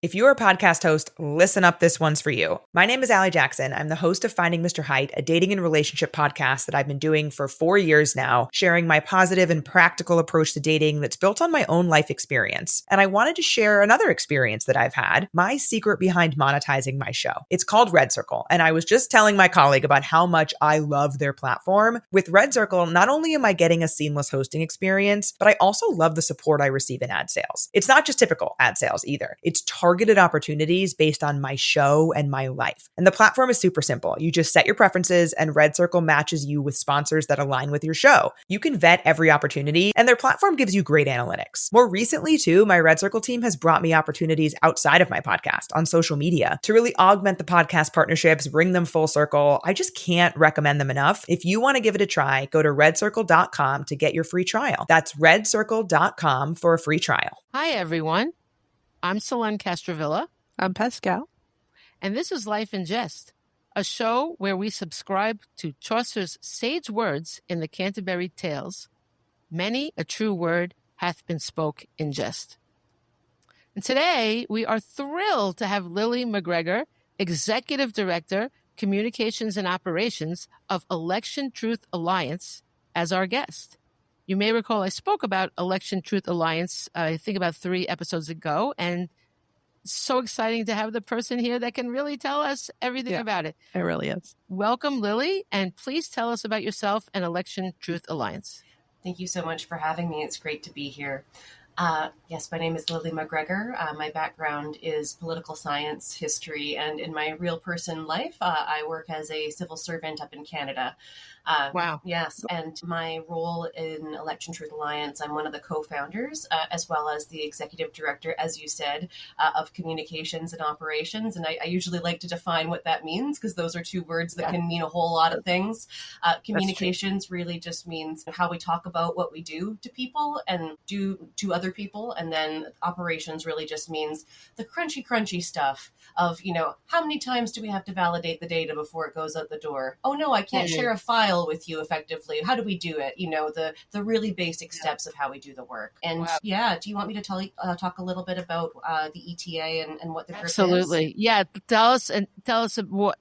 If you're a podcast host, listen up, this one's for you. My name is Allie Jackson. I'm the host of Finding Mr. Height, a dating and relationship podcast that I've been doing for 4 years now, sharing my positive and practical approach to dating that's built on my own life experience. And I wanted to share another experience that I've had, my secret behind monetizing my show. It's called Red Circle, and I was just telling my colleague about how much I love their platform. With Red Circle, not only am I getting a seamless hosting experience, but I also love the support I receive in ad sales. It's not just typical ad sales either. It's targeted opportunities based on my show and my life. And the platform is super simple. You just set your preferences and Red Circle matches you with sponsors that align with your show. You can vet every opportunity and their platform gives you great analytics. More recently too, my Red Circle team has brought me opportunities outside of my podcast on social media to really augment the podcast partnerships, bring them full circle. I just can't recommend them enough. If you want to give it a try, go to redcircle.com to get your free trial. That's redcircle.com for a free trial. Hi, everyone. I'm Selene Castrovilla. I'm Pascale. And this is Life in Jest, a show where we subscribe to Chaucer's sage words in the Canterbury Tales. Many a true word hath been spoke in jest. And today we are thrilled to have Lilli McGregor, Executive Director, Communications and Operations of Election Truth Alliance, as our guest. You may recall I spoke about Election Truth Alliance, I think about 3 episodes ago, and so exciting to have the person here that can really tell us everything about it. It really is. Welcome, Lilli, and please tell us about yourself and Election Truth Alliance. Thank you so much for having me. It's great to be here. Yes, my name is Lilli McGregor. My background is political science, history, and in my real person life, I work as a civil servant up in Canada. Wow. Yes, and my role in Election Truth Alliance, I'm one of the co-founders, as well as the executive director, as you said, of communications and operations. And I usually like to define what that means, because those are 2 words that can mean a whole lot of things. Communications really just means how we talk about what we do to people and do to other people. And then operations really just means the crunchy stuff of, how many times do we have to validate the data before it goes out the door? Oh, no, I can't share a file with you effectively. How do we do it? The really basic steps of how we do the work. And do you want me to talk a little bit about the ETA and what the group is? Absolutely. Yeah. Tell us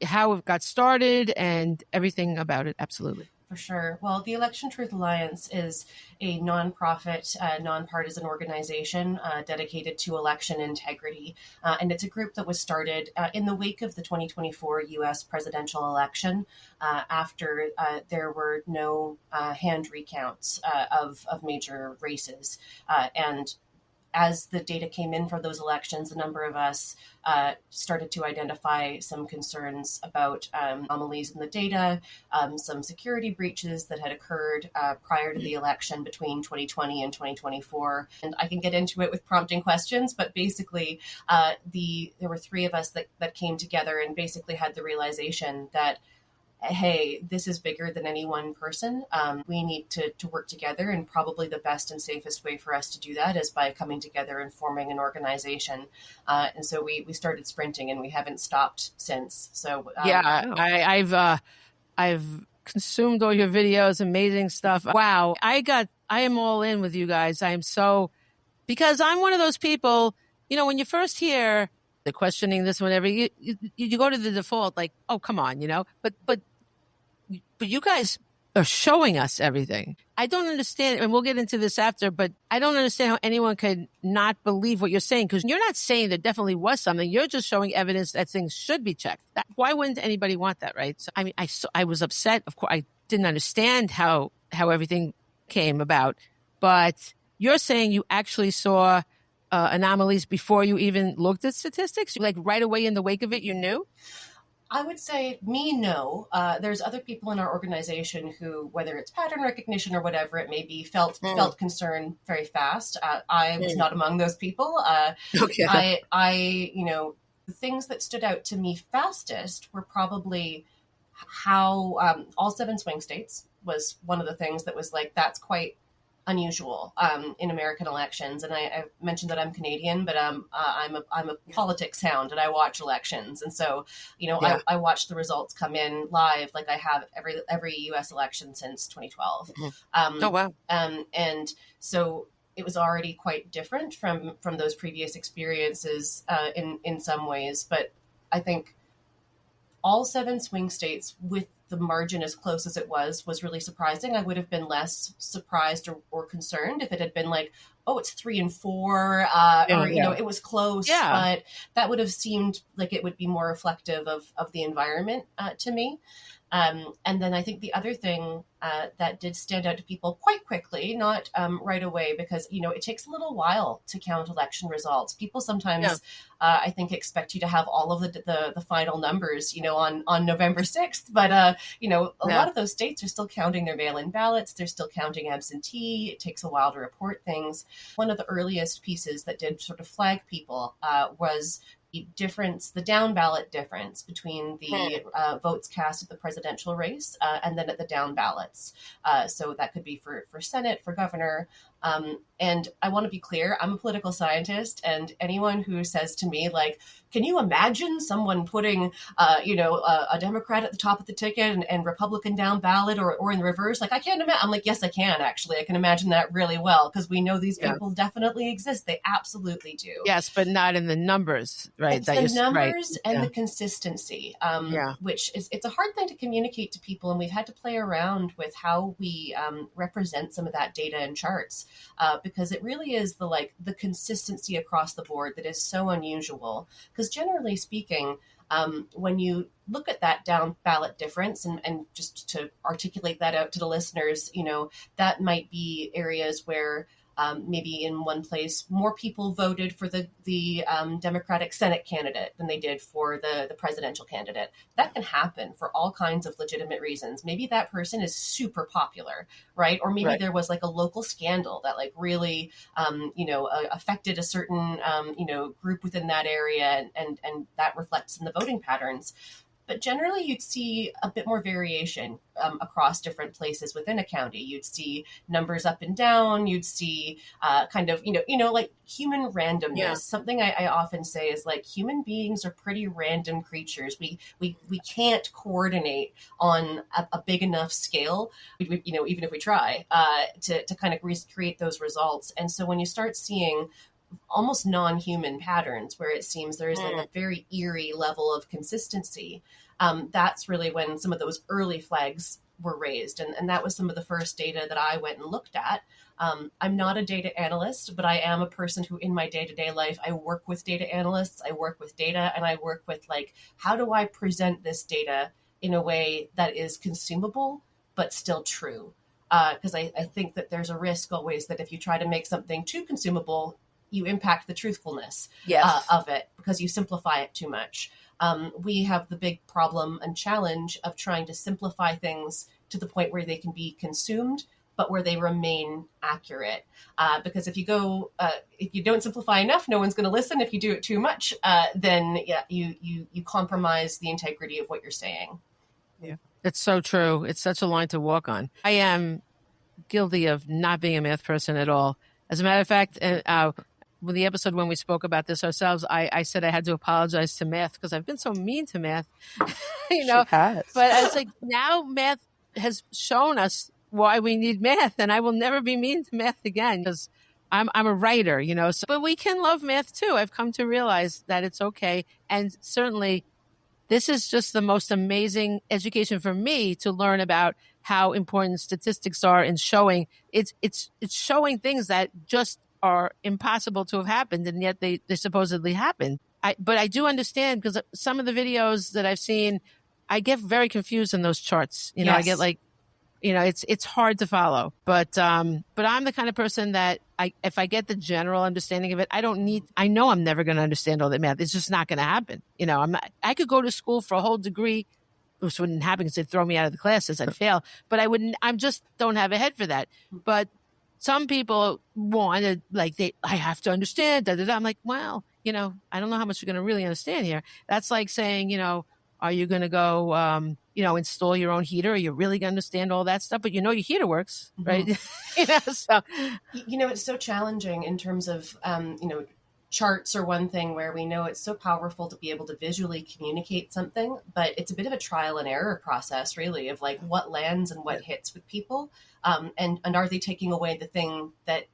how it got started and everything about it. Absolutely. For sure. Well, the Election Truth Alliance is a nonprofit, nonpartisan organization dedicated to election integrity. And it's a group that was started in the wake of the 2024 U.S. presidential election after there were no hand recounts of major races. And as the data came in for those elections, a number of us started to identify some concerns about anomalies in the data, some security breaches that had occurred prior to the election between 2020 and 2024. And I can get into it with prompting questions, but basically there were 3 of us that came together and basically had the realization that, hey, this is bigger than any one person. We need to work together, and probably the best and safest way for us to do that is by coming together and forming an organization. And so we started sprinting, and we haven't stopped since. So I've consumed all your videos, amazing stuff. Wow, I am all in with you guys. Because I'm one of those people, when you first hear the questioning this, whatever, you go to the default, like, oh, come on, but you guys are showing us everything. I don't understand, and we'll get into this after, but I don't understand how anyone could not believe what you're saying, because you're not saying there definitely was something. You're just showing evidence that things should be checked. Why wouldn't anybody want that, right? So, I mean, I was upset. Of course, I didn't understand how everything came about, but you're saying you actually saw anomalies before you even looked at statistics? Like right away in the wake of it, you knew? I would say no. There's other people in our organization who, whether it's pattern recognition or whatever it may be, felt concern very fast. I was not among those people. Okay. The things that stood out to me fastest were probably how all 7 swing states was one of the things that was like, that's quite unusual in American elections. And I mentioned that I'm Canadian, but I'm a politics hound and I watch elections. And so, I watch the results come in live like I have every US election since 2012. Oh, wow. And so it was already quite different from those previous experiences in some ways. But I think all 7 swing states, with the margin as close as it was really surprising. I would have been less surprised or concerned if it had been like, oh, it's 3 and 4, or it was close, but that would have seemed like it would be more reflective of the environment to me. And then I think the other thing that did stand out to people quite quickly, not right away, because, it takes a little while to count election results. People sometimes, I think, expect you to have all of the final numbers, on November 6th. But, a lot of those states are still counting their mail-in ballots. They're still counting absentee. It takes a while to report things. One of the earliest pieces that did sort of flag people was the down ballot difference between the votes cast at the presidential race and then at the down ballots. So that could be for Senate, for governor. And I want to be clear, I'm a political scientist, and anyone who says to me, like, can you imagine someone putting, a Democrat at the top of the ticket and Republican down ballot or in the reverse? Like, I can't imagine. I'm like, yes, I can, actually. I can imagine that really well, because we know these people definitely exist. They absolutely do. Yes, but not in the numbers, right? It's the numbers and the consistency, which it's a hard thing to communicate to people. And we've had to play around with how we represent some of that data and charts. Because it really is the consistency across the board that is so unusual. Because generally speaking, when you look at that down ballot difference, and just to articulate that out to the listeners, that might be areas where maybe in one place more people voted for the Democratic Senate candidate than they did for the presidential candidate. That can happen for all kinds of legitimate reasons. Maybe that person is super popular, right? Or maybe there was like a local scandal that really affected a certain group within that area, and that reflects in the voting patterns. But generally, you'd see a bit more variation across different places within a county. You'd see numbers up and down. You'd see kind of, like human randomness. Yeah. Something I often say is like human beings are pretty random creatures. We can't coordinate on a big enough scale, even if we try, to kind of recreate those results. And so when you start seeing almost non-human patterns where it seems there is like a very eerie level of consistency, that's really when some of those early flags were raised. And that was some of the first data that I went and looked at. I'm not a data analyst, but I am a person who in my day-to-day life, I work with data analysts, I work with data, and I work with how do I present this data in a way that is consumable, but still true? Because I think that there's a risk always that if you try to make something too consumable, you impact the truthfulness of it because you simplify it too much. We have the big problem and challenge of trying to simplify things to the point where they can be consumed, but where they remain accurate. Because if you don't simplify enough, no one's going to listen. If you do it too much, then you compromise the integrity of what you're saying. Yeah, it's so true. It's such a line to walk on. I am guilty of not being a math person at all. As a matter of fact, with the episode when we spoke about this ourselves, I said I had to apologize to math because I've been so mean to math, She has. But I was like, now math has shown us why we need math, and I will never be mean to math again because I'm a writer, So, but we can love math too. I've come to realize that it's okay, and certainly, this is just the most amazing education for me to learn about how important statistics are in showing it's showing things that just are impossible to have happened, and yet they supposedly happened. But I do understand because some of the videos that I've seen, I get very confused in those charts. Yes. I get it's hard to follow. But I'm the kind of person that if I get the general understanding of it, I know I'm never going to understand all that math. It's just not going to happen. I could go to school for a whole degree, which wouldn't happen because they'd throw me out of the classes. I'd fail. But I just don't have a head for that. But some people want to, I have to understand, I'm like, well, I don't know how much you're going to really understand here. That's like saying, are you going to go, install your own heater? Are you really going to understand all that stuff? But your heater works, right? So. It's so challenging in terms of, charts are one thing where we know it's so powerful to be able to visually communicate something, but it's a bit of a trial and error process, really, of what lands and what hits with people. And are they taking away the thing that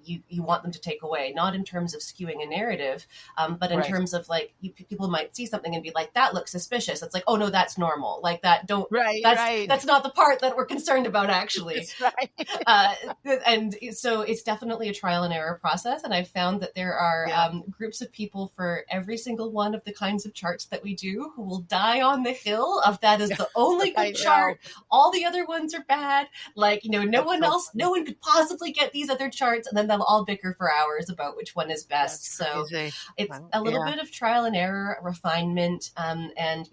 you want them to take away, not in terms of skewing a narrative, but in terms of like people might see something and be like, that looks suspicious. It's like, oh no, that's normal. Like that, that's not the part that we're concerned about actually. And so it's definitely a trial and error process. And I've found that there are groups of people for every single one of the kinds of charts that we do who will die on the hill of that is the only good chart. All the other ones are bad. Like, no one could possibly get these other charts. And then they'll all bicker for hours about which one is best. So it's a little bit of trial and error, refinement, and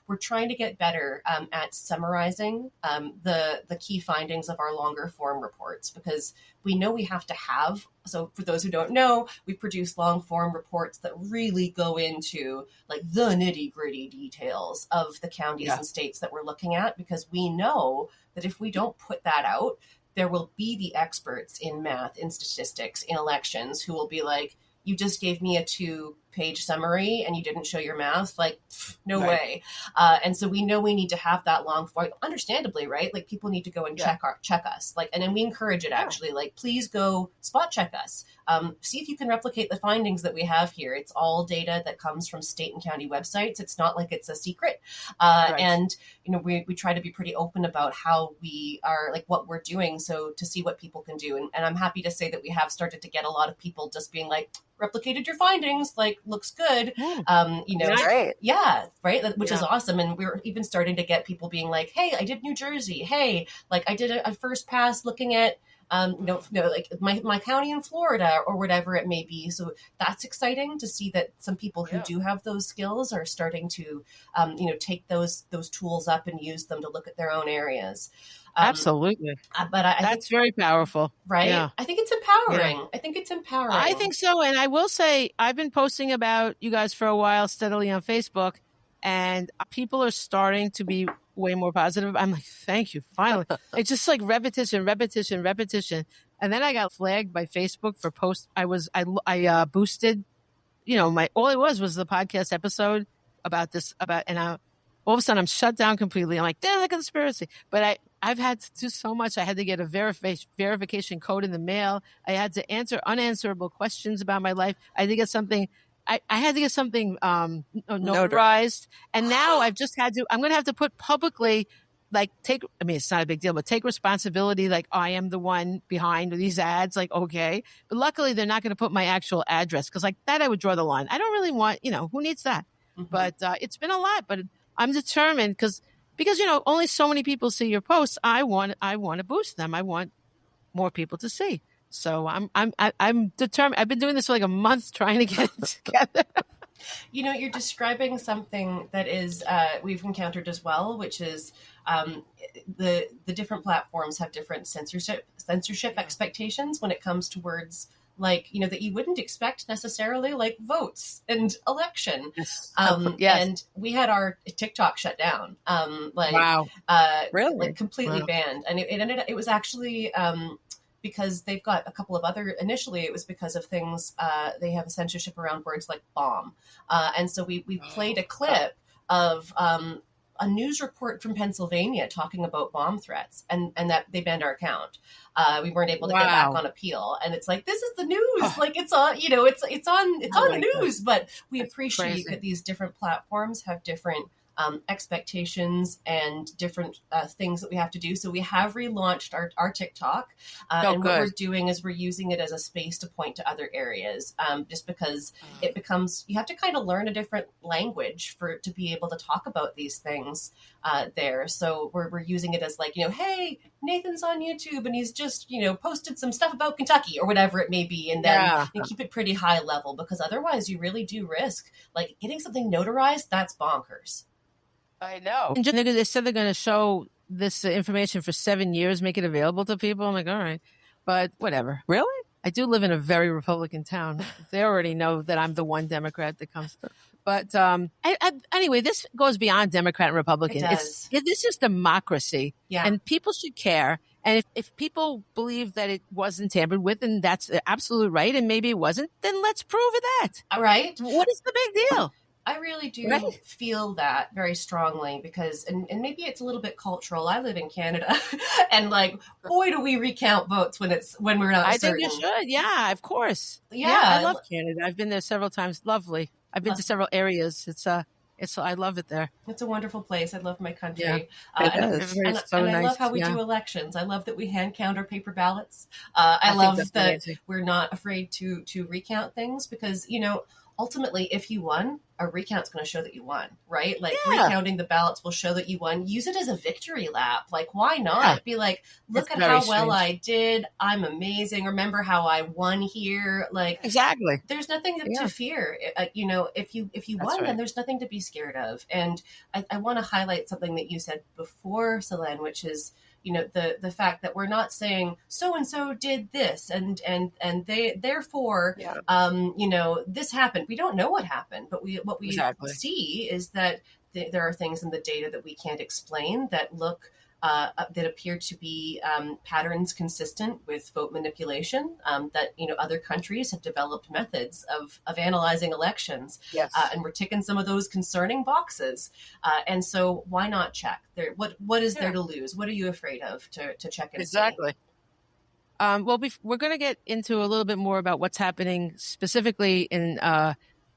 we're trying to get better at summarizing the key findings of our longer form reports, because we know we have to have. So for those who don't know, we produce long form reports that really go into like the nitty gritty details of the counties and states that we're looking at, because we know that if we don't put that out, there will be the experts in math, in statistics, in elections who will be like, you just gave me a 2-page summary and you didn't show your math. Like, no way. And so we know we need to have that long form, understandably, right? Like people need to go and check us. Like, and then we encourage it actually, like, please go spot check us. See if you can replicate the findings that we have here. It's all data that comes from state and county websites. It's not like it's a secret. And, we try to be pretty open about how we are, like what we're doing. So to see what people can do. And I'm happy to say that we have started to get a lot of people just being like, replicated your findings, like looks good. Right. Yeah, right. Which is awesome. And we're even starting to get people being like, hey, I did New Jersey. Hey, like I did a first pass looking at like my county in Florida or whatever it may be. So that's exciting to see that some people who do have those skills are starting to, take those tools up and use them to look at their own areas. Absolutely. But I that's very powerful. Right? Yeah. I think it's empowering. Yeah. I think it's empowering. I think so. And I will say, I've been posting about you guys for a while steadily on Facebook, and people are starting to be way more positive. I'm like, thank you. Finally. It's just like repetition. And then I got flagged by Facebook for post. I boosted, all it was the podcast episode about this, and all of a sudden I'm shut down completely. I'm like, there's a conspiracy. But I've had to do so much. I had to get a verification code in the mail. I had to answer unanswerable questions about my life. I had to get something. I had to get something notarized. And now I'm going to have to put publicly, like it's not a big deal, but take responsibility. Like I am the one behind these ads. Like, okay. But luckily they're not going to put my actual address, because like that I would draw the line. I don't really want, who needs that? Mm-hmm. But it's been a lot, but I'm determined because only so many people see your posts. I want to boost them. I want more people to see. So I'm determined. I've been doing this for like a month trying to get it together. You're describing something that is we've encountered as well, which is the different platforms have different censorship expectations when it comes to words like, that you wouldn't expect necessarily, like votes and election. Yes. And we had our TikTok shut down. Wow. Really? Like completely banned. And it was actually because they've got a couple of other, initially it was because of things, they have a censorship around words like bomb. And so we played a clip of a news report from Pennsylvania talking about bomb threats, and that they banned our account. We weren't able to get back on appeal, and it's like, this is the news. Like it's on, it's on the news. But we appreciate that these different platforms have different expectations and different things that we have to do. So we have relaunched our TikTok, and what we're doing is we're using it as a space to point to other areas, just because it becomes, you have to kind of learn a different language to be able to talk about these things there. So we're using it as like, hey, Nathan's on YouTube and he's just, posted some stuff about Kentucky or whatever it may be. And then you keep it pretty high level, because otherwise you really do risk like getting something notarized. That's bonkers. I know. And they said they're going to show this information for 7 years, make it available to people. I'm like, all right, but whatever. Really? I do live in a very Republican town. They already know that I'm the one Democrat that comes. But anyway, this goes beyond Democrat and Republican. It does. This is democracy, and people should care. And if people believe that it wasn't tampered with, and that's absolute right, and maybe it wasn't, then let's prove that. All right. What is the big deal? I really do Right. feel that very strongly because, and maybe it's a little bit cultural. I live in Canada and like, boy, do we recount votes when we're not I think certain. you should. Yeah, of course. Yeah. I love Canada. I've been there several times. Lovely. I've been to several areas. I love it there. It's a wonderful place. I love my Yeah, country. it's so And I nice. love how we Yeah. do elections. I love that we hand count our paper ballots. I I think love that's that amazing. we're not afraid to recount things because, ultimately, if you won, a recount's going to show that you won, right? Like Yeah. recounting the ballots will show that you won. Use it as a victory lap. Like, why not? Yeah. Be like, look It's at very how well strange. I did. I'm amazing. Remember how I won here? Like, Exactly. there's nothing Yeah. to fear. If you That's won, right. then there's nothing to be scared of. And I want to highlight something that you said before, Selene, which is the fact that we're not saying so and so did this and they therefore this happened. We don't know what happened, but what we Exactly. see is that there are things in the data that we can't explain that look that appear to be patterns consistent with vote manipulation. That other countries have developed methods of analyzing elections, Yes. and we're ticking some of those concerning boxes. And so, why not check? What is there to lose? What are you afraid of to check and Exactly. see? Well, we're going to get into a little bit more about what's happening specifically in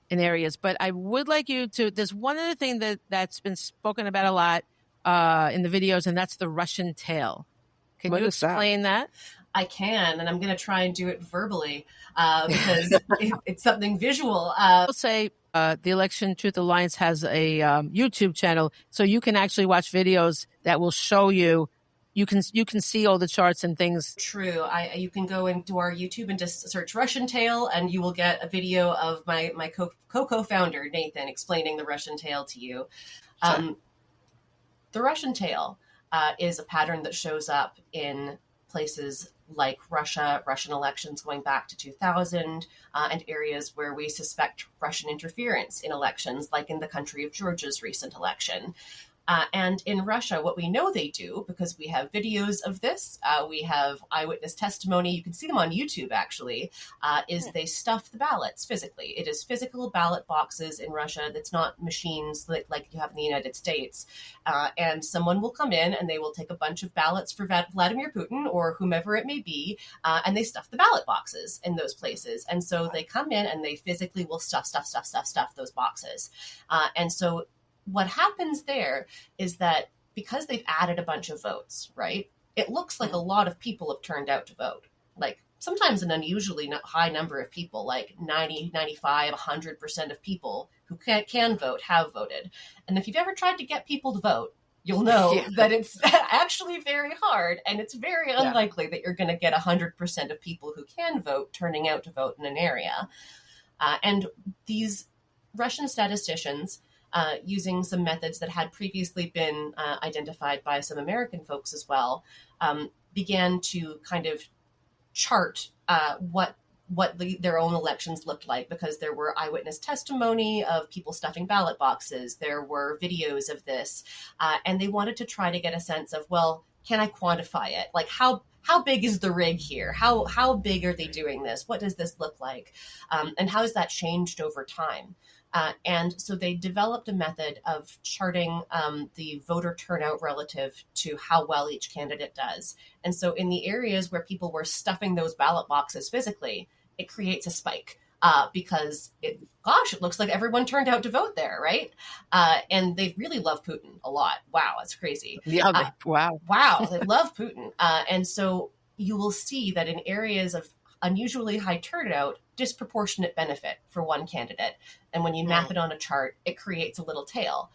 areas, but I would like you to. There's one other thing that's been spoken about a lot in the videos, and that's the Russian tail. Can you explain that? I can, and I'm going to try and do it verbally because it's something visual. I'll say the Election Truth Alliance has a YouTube channel, so you can actually watch videos that will show you. You can see all the charts and things. True. You can go into our YouTube and just search Russian tail, and you will get a video of my co-founder Nathan explaining the Russian tail to you. The Russian tail is a pattern that shows up in places like Russia, Russian elections going back to 2000, and areas where we suspect Russian interference in elections, like in the country of Georgia's recent election. And in Russia, what we know they do, because we have videos of this, we have eyewitness testimony, you can see them on YouTube actually, is they stuff the ballots physically. It is physical ballot boxes in Russia. That's not machines like you have in the United States. And someone will come in and they will take a bunch of ballots for Vladimir Putin or whomever it may be, and they stuff the ballot boxes in those places. And so they come in and they physically will stuff those boxes. And so what happens there is that because they've added a bunch of votes, right, it looks like a lot of people have turned out to vote. Like sometimes an unusually high number of people, like 90, 95, 100% of people who can vote have voted. And if you've ever tried to get people to vote, you'll know that it's actually very hard, and it's very unlikely that you're going to get 100% of people who can vote turning out to vote in an area. And these Russian statisticians, using some methods that had previously been identified by some American folks as well, began to kind of chart what their own elections looked like, because there were eyewitness testimony of people stuffing ballot boxes. There were videos of this, and they wanted to try to get a sense of, well, can I quantify it? Like how big is the rig here? How big are they doing this? What does this look like? And how has that changed over time? And so they developed a method of charting the voter turnout relative to how well each candidate does. And so in the areas where people were stuffing those ballot boxes physically, it creates a spike because it looks like everyone turned out to vote there, right? And they really love Putin a lot. Wow, that's crazy. Yeah, wow, they love Putin. And so you will see that in areas of unusually high turnout, disproportionate benefit for one candidate. And when you map it on a chart, it creates a little tail.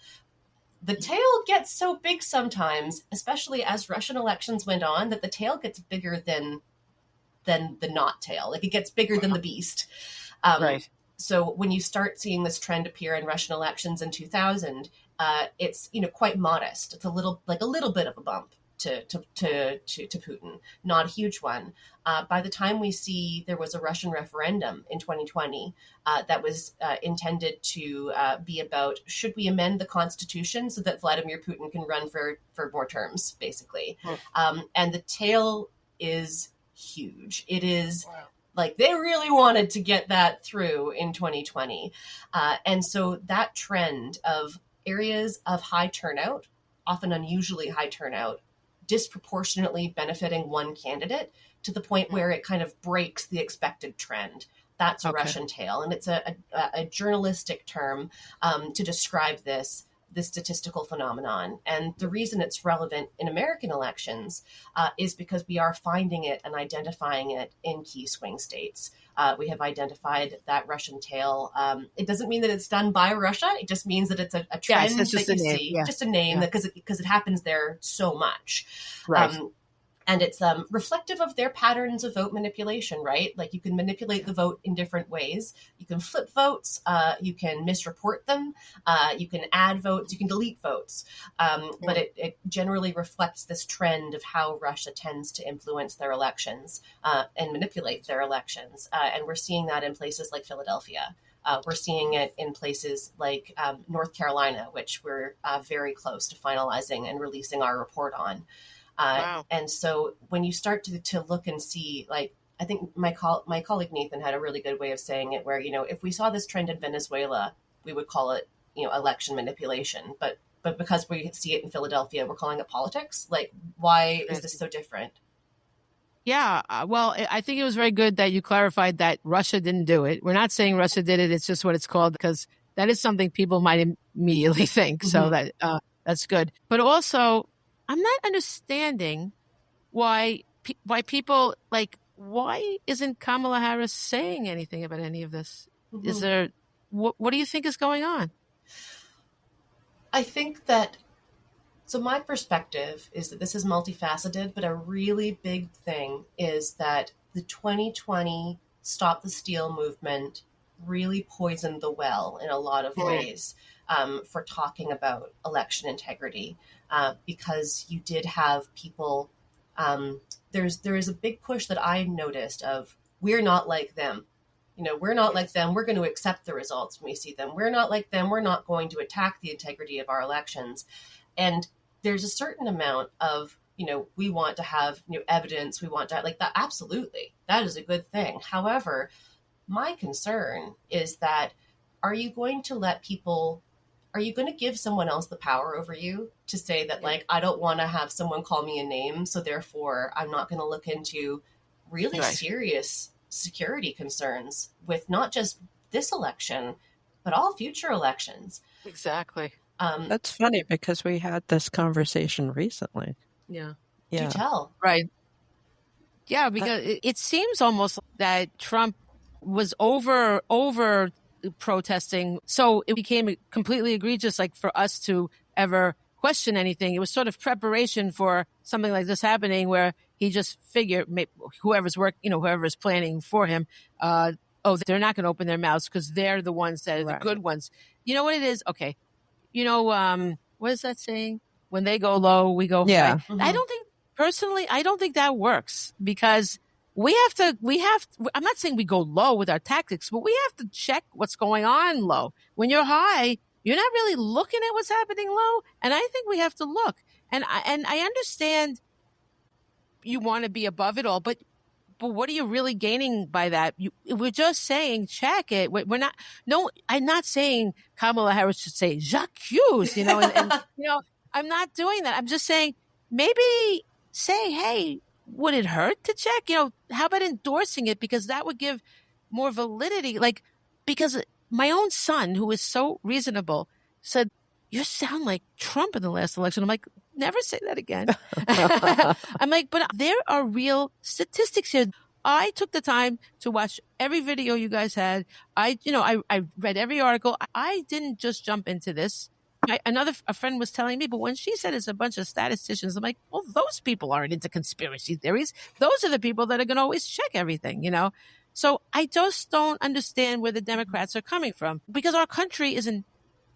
The tail gets so big sometimes, especially as Russian elections went on, that the tail gets bigger than the not tail. Like it gets bigger than the beast. Right. So when you start seeing this trend appear in Russian elections in 2000, it's quite modest. It's a little bit of a bump to Putin, not a huge one. By the time we see there was a Russian referendum in 2020 that was intended to be about, should we amend the constitution so that Vladimir Putin can run for more terms, basically. And the tail is huge. It is Like they really wanted to get that through in 2020. And so that trend of areas of high turnout, often unusually high turnout, disproportionately benefiting one candidate to the point where it kind of breaks the expected trend. That's a Russian tail. And it's a journalistic term to describe this statistical phenomenon. And the reason it's relevant in American elections is because we are finding it and identifying it in key swing states. We have identified that Russian tail. It doesn't mean that it's done by Russia. It just means that it's a trend that you see, just a name, because it happens there so much. Right. And it's reflective of their patterns of vote manipulation, right? Like you can manipulate the vote in different ways. You can flip votes. You can misreport them. You can add votes. You can delete votes. But it generally reflects this trend of how Russia tends to influence their elections and manipulate their elections. And we're seeing that in places like Philadelphia. We're seeing it in places like North Carolina, which we're very close to finalizing and releasing our report on. Wow. And so when you start to look and see, like, I think my colleague Nathan had a really good way of saying it, where, if we saw this trend in Venezuela, we would call it, election manipulation. But because we see it in Philadelphia, we're calling it politics. Like, why is this so different? Yeah, well, I think it was very good that you clarified that Russia didn't do it. We're not saying Russia did it. It's just what it's called, because that is something people might immediately think. So that's good. But also, I'm not understanding why people, like, why isn't Kamala Harris saying anything about any of this? Is there, what do you think is going on? I think that, so my perspective is that this is multifaceted, but a really big thing is that the 2020 Stop the Steal movement really poisoned the well in a lot of ways for talking about election integrity. Because you did have people, there is a big push that I noticed of, we're not like them. We're not like them. We're going to accept the results when we see them. We're not like them. We're not going to attack the integrity of our elections. And there's a certain amount of, we want to have evidence. We want to, like, that. Absolutely. That is a good thing. However, my concern is that, are you going to give someone else the power over you to say that, like, I don't want to have someone call me a name, so therefore I'm not going to look into really serious security concerns with not just this election, but all future elections? Exactly. That's funny, because we had this conversation recently. Yeah. Do tell. Right. Yeah, because it seems almost that Trump was over protesting, so it became completely egregious, like, for us to ever question anything. It was sort of preparation for something like this happening, where he just figured whoever's planning for him, they're not going to open their mouths because they're the ones that are the good ones. You know what it is? Okay. What is that saying? When they go low, we go high. I don't think that works, because we have to, I'm not saying we go low with our tactics, but we have to check what's going on low. When you're high, you're not really looking at what's happening low. And I think we have to look. And I understand you want to be above it all, but what are you really gaining by that? We're just saying, check it. I'm not saying Kamala Harris should say, j'accuse, and I'm not doing that. I'm just saying, maybe say, hey, would it hurt to check? How about endorsing it? Because that would give more validity. Like, because my own son, who is so reasonable, said, you sound like Trump in the last election. I'm like, never say that again. I'm like, but there are real statistics here. I took the time to watch every video you guys had. I read every article. I didn't just jump into this. A friend was telling me, but when she said it's a bunch of statisticians, I'm like, well, those people aren't into conspiracy theories. Those are the people that are going to always check everything, So I just don't understand where the Democrats are coming from, because our country is in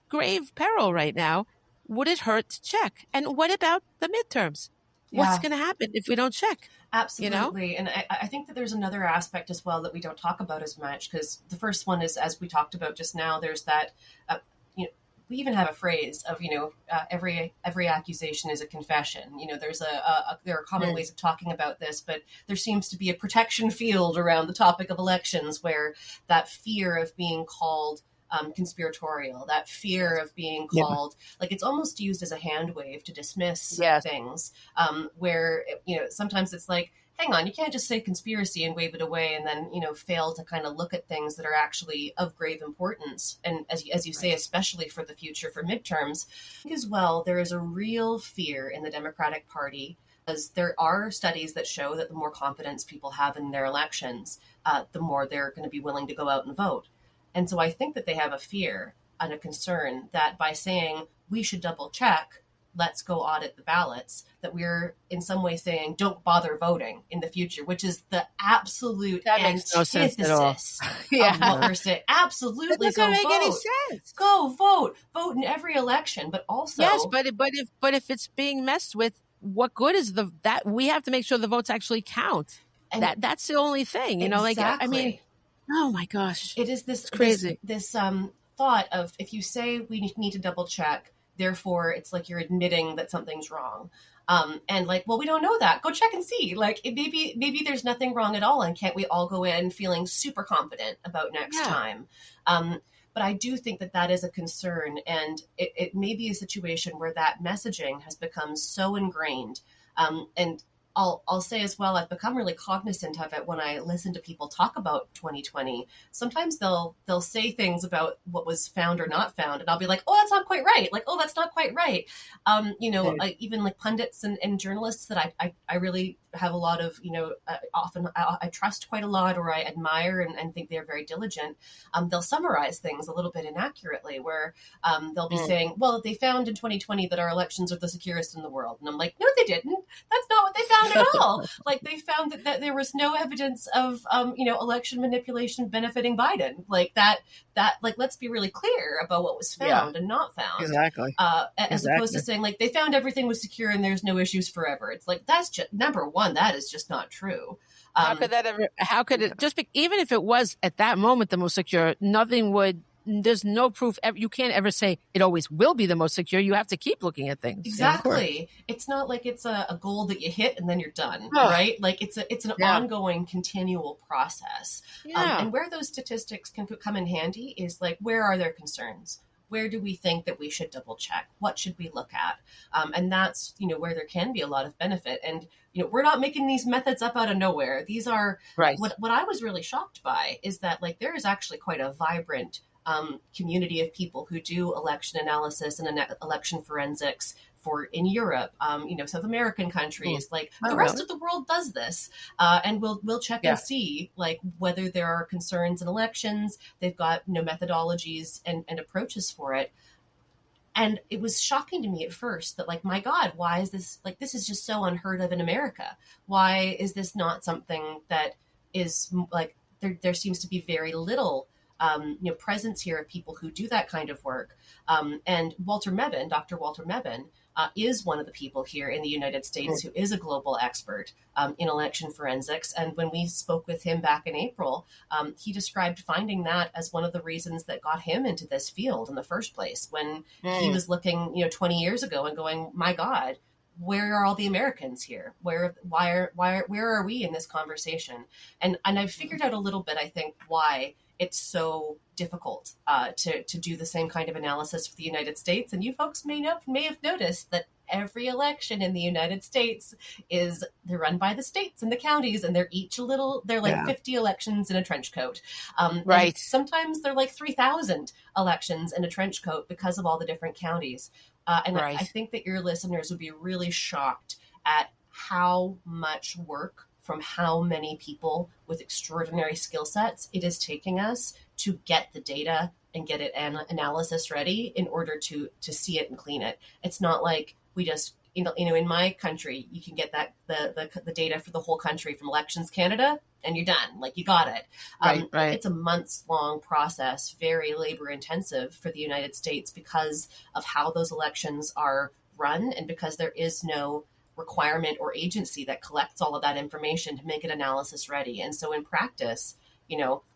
grave peril right now. Would it hurt to check? And what about the midterms? What's going to happen if we don't check? Absolutely. And I think that there's another aspect as well that we don't talk about as much, because the first one is, as we talked about just now, there's that, we even have a phrase of, every accusation is a confession. There are common ways of talking about this, but there seems to be a protection field around the topic of elections where that fear of being called conspiratorial, that fear of being called, like it's almost used as a hand wave to dismiss things, where, sometimes it's like, hang on, you can't just say conspiracy and wave it away and then, fail to kind of look at things that are actually of grave importance. And as you say, especially for the future, for midterms as well, there is a real fear in the Democratic Party, as there are studies that show that the more confidence people have in their elections, the more they're going to be willing to go out and vote. And so I think that they have a fear and a concern that by saying we should double check, let's go audit the ballots, that we're in some way saying don't bother voting in the future, which is the absolute antithesis of what we're saying. Absolutely, that doesn't make any sense. Go vote in every election, but also but if it's being messed with, what good is that? We have to make sure the votes actually count. And that's the only thing, exactly. Oh my gosh, it is this crazy this thought of, if you say we need to double check, therefore it's like you're admitting that something's wrong. And like, well, we don't know that. Go check and see. Like, maybe there's nothing wrong at all. And can't we all go in feeling super confident about next time? But I do think that is a concern. And it may be a situation where that messaging has become so ingrained. And I'll say as well, I've become really cognizant of it when I listen to people talk about 2020. Sometimes they'll say things about what was found or not found, and I'll be like, oh, that's not quite right. Like, oh, that's not quite right. Even like pundits and journalists that I really have a lot of, often I trust quite a lot, or I admire and think they're very diligent. They'll summarize things a little bit inaccurately, where they'll be saying, well, they found in 2020 that our elections are the securest in the world. And I'm like, no, they didn't. That's not what they found at all. Like, they found that there was no evidence of, election manipulation benefiting Biden. Like that, like, let's be really clear about what was found and not found. Exactly. As opposed to saying, like, they found everything was secure and there's no issues forever. It's like, that's just, number one, that is just not true. How could it just be, even if it was at that moment the most secure, there's no proof. You can't ever say it always will be the most secure. You have to keep looking at things. Exactly. It's not like it's a goal that you hit and then you're done, right? Like it's an ongoing, continual process. And where those statistics can come in handy is like, where are there concerns? Where do we think that we should double check? What should we look at? And that's, where there can be a lot of benefit. And, we're not making these methods up out of nowhere. These are what I was really shocked by is that, like, there is actually quite a vibrant community of people who do election analysis and election forensics in Europe, South American countries, like the rest of the world does this. And we'll check and see, like, whether there are concerns in elections. They've got, methodologies and approaches for it. And it was shocking to me at first that, like, my God, why is this, like, this is just so unheard of in America. Why is this not something that is, like, there seems to be very little presence here of people who do that kind of work. And Dr. Walter Mebane, is one of the people here in the United States who is a global expert in election forensics. And when we spoke with him back in April, he described finding that as one of the reasons that got him into this field in the first place, when he was looking, 20 years ago and going, my God, where are all the Americans here? Where are we in this conversation? And I've figured out a little bit, I think, why it's so difficult to do the same kind of analysis for the United States. And you folks may have noticed that every election in the United States they're run by the states and the counties, and they're like 50 elections in a trench coat. Right. Sometimes they're like 3,000 elections in a trench coat because of all the different counties. I think that your listeners would be really shocked at how much work from how many people with extraordinary skill sets it is taking us to get the data and get it analysis ready in order to see it and clean it. It's not like we just, in my country, you can get that the data for the whole country from Elections Canada and you're done. Like, you got it. Right. It's a months-long process, very labor-intensive for the United States because of how those elections are run and because there is no requirement or agency that collects all of that information to make it analysis ready. And so in practice,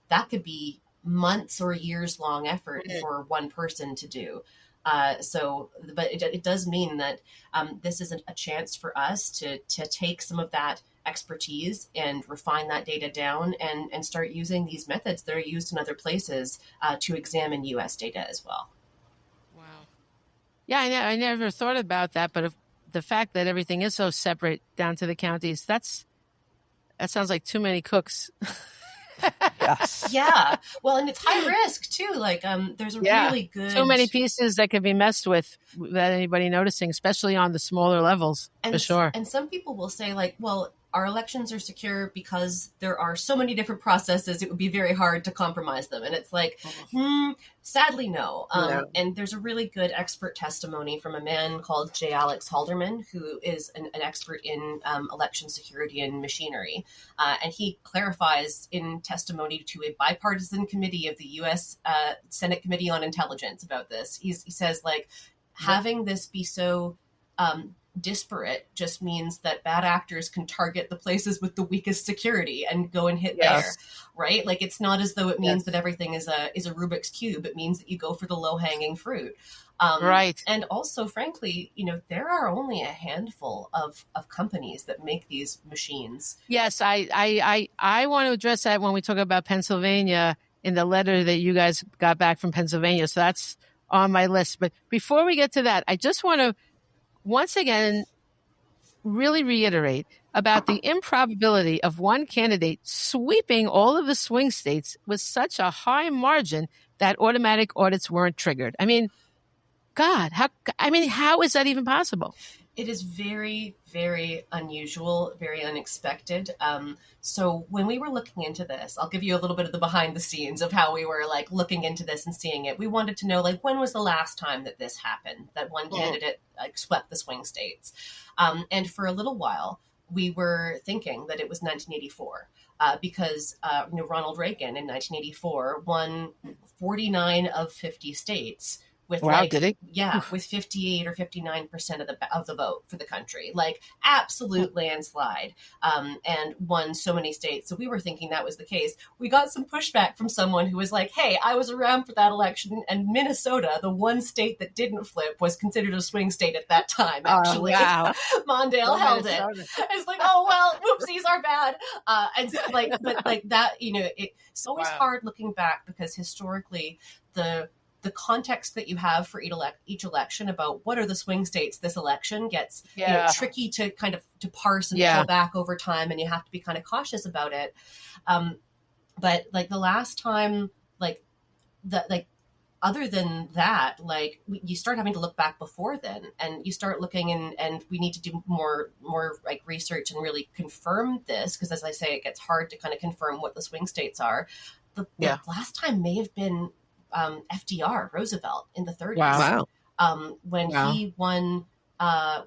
that could be months or years long effort for one person to do. But it does mean that this is a chance for us to take some of that expertise and refine that data down and start using these methods that are used in other places to examine US data as well. Wow. Yeah, I never thought about that, but if the fact that everything is so separate down to the counties, that sounds like too many cooks. Yes. Yeah. Well, and it's high risk too. Like, there's a really good... So many pieces that could be messed with without anybody noticing, especially on the smaller levels, for sure. And some people will say, like, well, our elections are secure because there are so many different processes, it would be very hard to compromise them. And it's like, sadly, no. And there's a really good expert testimony from a man called J. Alex Halderman, who is an expert in election security and machinery. And he clarifies in testimony to a bipartisan committee of the U.S. Senate Committee on Intelligence about this. He says, like, having this be so... disparate just means that bad actors can target the places with the weakest security and go and hit there, right? Like, it's not as though it means that everything is a Rubik's Cube. It means that you go for the low-hanging fruit. Right. And also, frankly, there are only a handful of companies that make these machines. Yes, I want to address that when we talk about Pennsylvania in the letter that you guys got back from Pennsylvania. So that's on my list. But before we get to that, I just want to once again really reiterate about the improbability of one candidate sweeping all of the swing states with such a high margin that automatic audits weren't triggered. I mean, God, how is that even possible? It is very, very unusual, very unexpected. So when we were looking into this, I'll give you a little bit of the behind the scenes of how we were like looking into this and seeing it. We wanted to know, like, when was the last time that this happened, that one candidate like swept the swing states? And for a little while, we were thinking that it was 1984. Because Ronald Reagan in 1984 won 49 of 50 states with did he? Yeah, with 58 or 59% of the vote for the country, like absolute landslide, and won so many states. So we were thinking that was the case. We got some pushback from someone who was like, "Hey, I was around for that election, and Minnesota, the one state that didn't flip, was considered a swing state at that time. Actually, Mondale held it." It's like, oh well, whoopsies, are bad. And so, but that, it's always hard looking back because historically the context that you have for each election about what are the swing states this election gets tricky to kind of to parse and pull back over time, and you have to be kind of cautious about it. But like the last time, other than that, you start having to look back before then, and you start looking and we need to do more like research and really confirm this, because as I say, it gets hard to kind of confirm what the swing states are. The last time may have been FDR, Roosevelt, in the 30s, when he won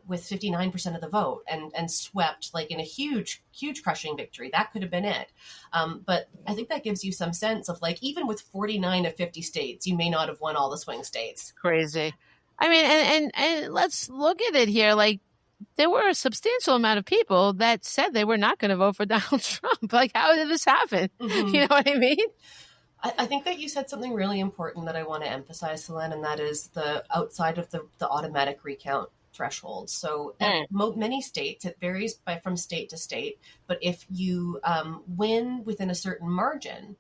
with 59% of the vote and swept like in a huge crushing victory. That could have been it. But I think that gives you some sense of like, even with 49 of 50 states, you may not have won all the swing states. Crazy. I mean, and let's look at it here. Like, there were a substantial amount of people that said they were not going to vote for Donald Trump. Like, how did this happen? Mm-hmm. You know what I mean? I think that you said something really important that I want to emphasize, Selene, and that is the outside of the automatic recount threshold. So at many states, it varies from state to state, but if you win within a certain margin,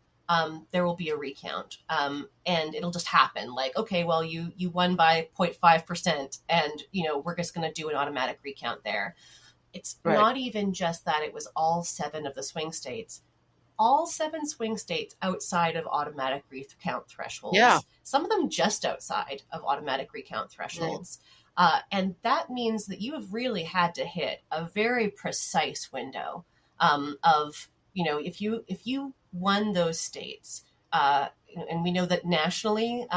there will be a recount, and it'll just happen. Like, okay, well, you won by 0.5%, and we're just going to do an automatic recount there. It's not even just that; it was all 7 of the swing states. All 7 swing states outside of automatic recount thresholds. Yeah. Some of them just outside of automatic recount thresholds. And that means that you have really had to hit a very precise window of, if you won those states, and we know that nationally,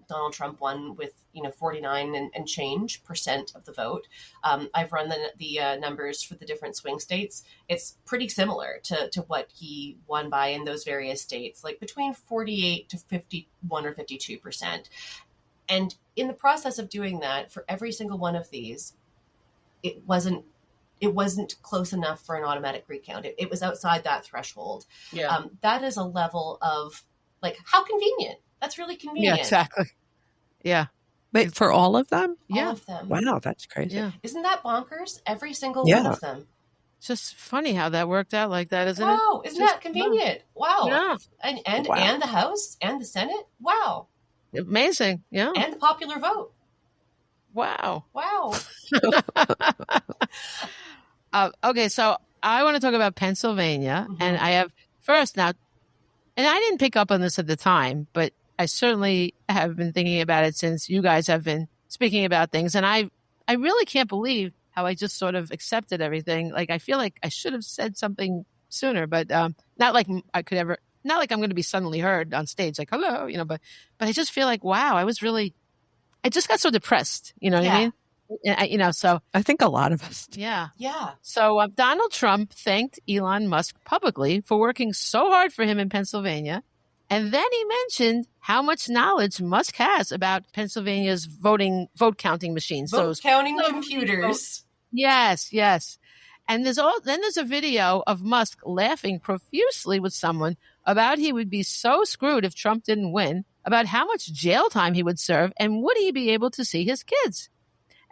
Donald Trump won with 49 and change % of the vote. I've run the numbers for the different swing states. It's pretty similar to what he won by in those various states, like between 48 to 51 or 52%. And in the process of doing that, for every single one of these, it wasn't close enough for an automatic recount. It was outside that threshold. Yeah. That is a level of Like, how convenient. That's really convenient. Yeah, exactly. Yeah. Wait, for all of them? Yeah. All of them. Wow, that's crazy. Yeah. Isn't that bonkers? Every single one of them. It's just funny how that worked out like that, isn't it? Wow, isn't that convenient? Wow. Yeah. And the House and the Senate? Wow. Amazing. Yeah. And the popular vote. Wow. Wow. Okay, so I want to talk about Pennsylvania, and I have first now, and I didn't pick up on this at the time, but I certainly have been thinking about it since you guys have been speaking about things, and I really can't believe how I just sort of accepted everything. Like, I feel like I should have said something sooner, but not like I could ever, not like I'm going to be suddenly heard on stage, like, hello, but I just feel like, wow, I just got so depressed, you know what I mean? So I think a lot of us. Yeah. Yeah. So Donald Trump thanked Elon Musk publicly for working so hard for him in Pennsylvania. And then he mentioned how much knowledge Musk has about Pennsylvania's vote counting machines. Vote counting computers. Yes. And there's a video of Musk laughing profusely with someone about he would be so screwed if Trump didn't win, about how much jail time he would serve, and would he be able to see his kids.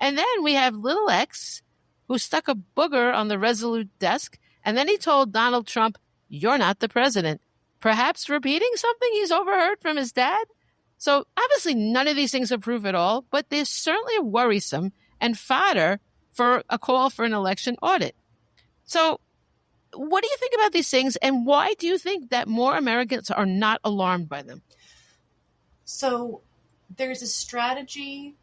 And then we have little X, who stuck a booger on the Resolute desk, and then he told Donald Trump, "You're not the president," perhaps repeating something he's overheard from his dad. So obviously none of these things are proof at all, but they're certainly worrisome and fodder for a call for an election audit. So what do you think about these things, and why do you think that more Americans are not alarmed by them? So there's a strategy.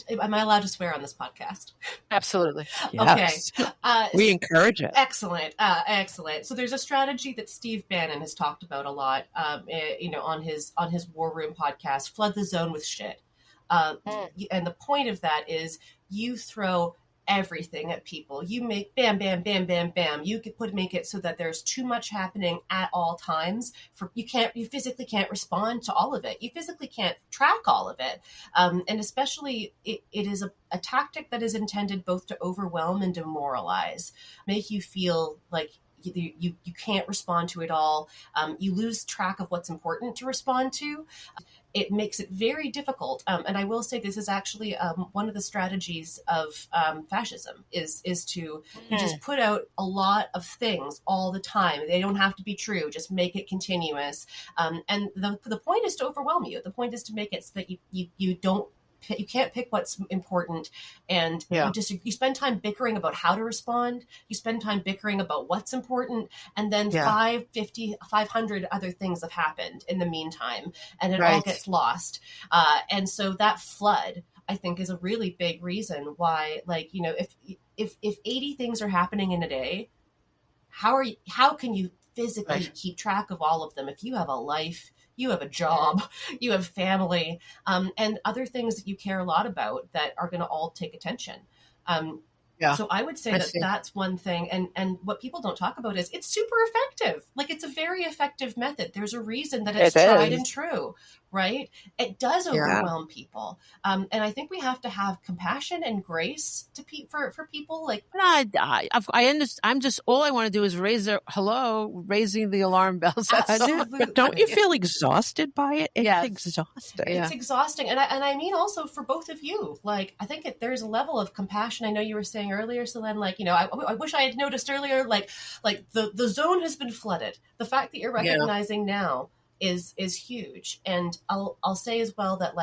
Am I allowed to swear on this podcast? Absolutely. Yes. Okay. We encourage it. Excellent. Excellent. So there's a strategy that Steve Bannon has talked about a lot, on his War Room podcast, Flood the Zone with Shit. And the point of that is you throw everything at people. You make bam, bam, bam, bam, bam. You could make it so that there's too much happening at all times. You physically can't respond to all of it. You physically can't track all of it. And especially it is a tactic that is intended both to overwhelm and demoralize, make you feel like you can't respond to it all. You lose track of what's important to respond to. It makes it very difficult. And I will say this is actually one of the strategies of fascism is to just put out a lot of things all the time. They don't have to be true. Just make it continuous. And the point is to overwhelm you. The point is to make it so that you can't pick what's important, and you spend time bickering about how to respond. You spend time bickering about what's important, and then 500 other things have happened in the meantime, and it all gets lost. And so that flood, I think, is a really big reason why, if 80 things are happening in a day, how can you physically keep track of all of them if you have a life? You have a job, you have family, and other things that you care a lot about that are going to all take attention. So I would say that's one thing. And what people don't talk about is it's super effective. Like, it's a very effective method. There's a reason that it's tried and true, right? It does overwhelm people. And I think we have to have compassion and grace for people. Like, I understand. I'm just, all I want to do is raising the alarm bells. But don't you feel exhausted by it? It's exhausting. It's exhausting. And I mean also for both of you, like, I think there's a level of compassion. I know you were saying earlier, Selene, I wish I had noticed earlier, like the zone has been flooded. The fact that you're recognizing now is huge. And I'll say as well that,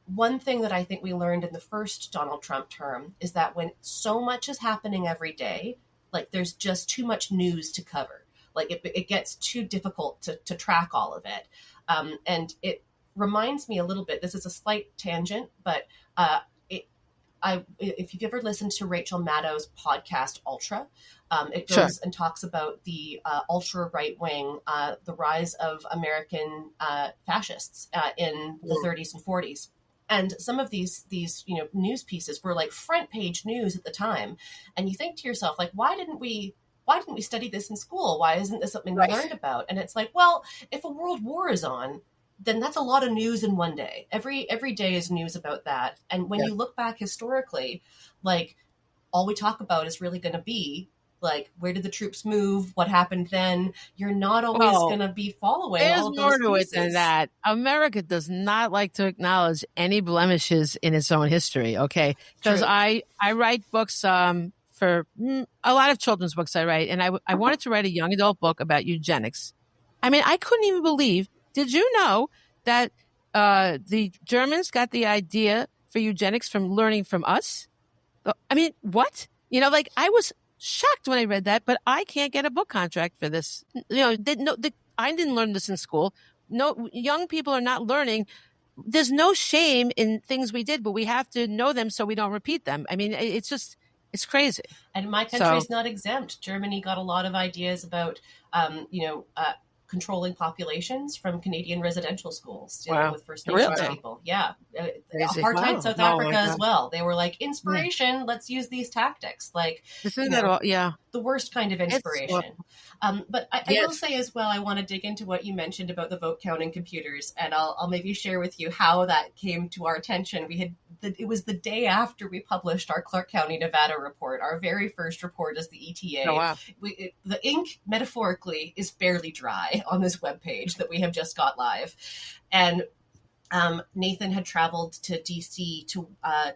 one thing that I think we learned in the first Donald Trump term is that when so much is happening every day, like, there's just too much news to cover. Like, it gets too difficult to track all of it. And it reminds me a little bit, this is a slight tangent, but if you've ever listened to Rachel Maddow's podcast, Ultra, it goes and talks about the ultra right wing, the rise of American fascists in the 30s and 40s. And some of these news pieces were like front page news at the time. And you think to yourself, like, why didn't we study this in school? Why isn't this something we learned about? And it's like, well, if a world war is on, then that's a lot of news in one day. Every day is news about that. And when you look back historically, like, all we talk about is really going to be Like, where did the troops move? What happened then? You're not always going to be following there's all of more those to pieces. it than that. America does not like to acknowledge any blemishes in its own history, okay? Because I write books for a lot of children's books I write, and I wanted to write a young adult book about eugenics. I mean, I couldn't even believe, did you know that the Germans got the idea for eugenics from learning from us? I mean, what? You know, like, I was shocked when I read that, but I can't get a book contract for this. You know, I didn't learn this in school. No, young people are not learning. There's no shame in things we did, but we have to know them so we don't repeat them. I mean, it's crazy. And my country is not exempt. Germany got a lot of ideas about, controlling populations from Canadian residential schools dealing with First Nations people. Yeah. Apartheid South Africa as well. They were like, inspiration, let's use these tactics. Like, isn't that all? Yeah. The worst kind of inspiration. But I will say as well, I want to dig into what you mentioned about the vote counting computers, and I'll maybe share with you how that came to our attention. It was the day after we published our Clark County, Nevada report, our very first report as the ETA. Oh, wow. The ink, metaphorically, is barely dry on this webpage that we have just got live. And Nathan had traveled to DC to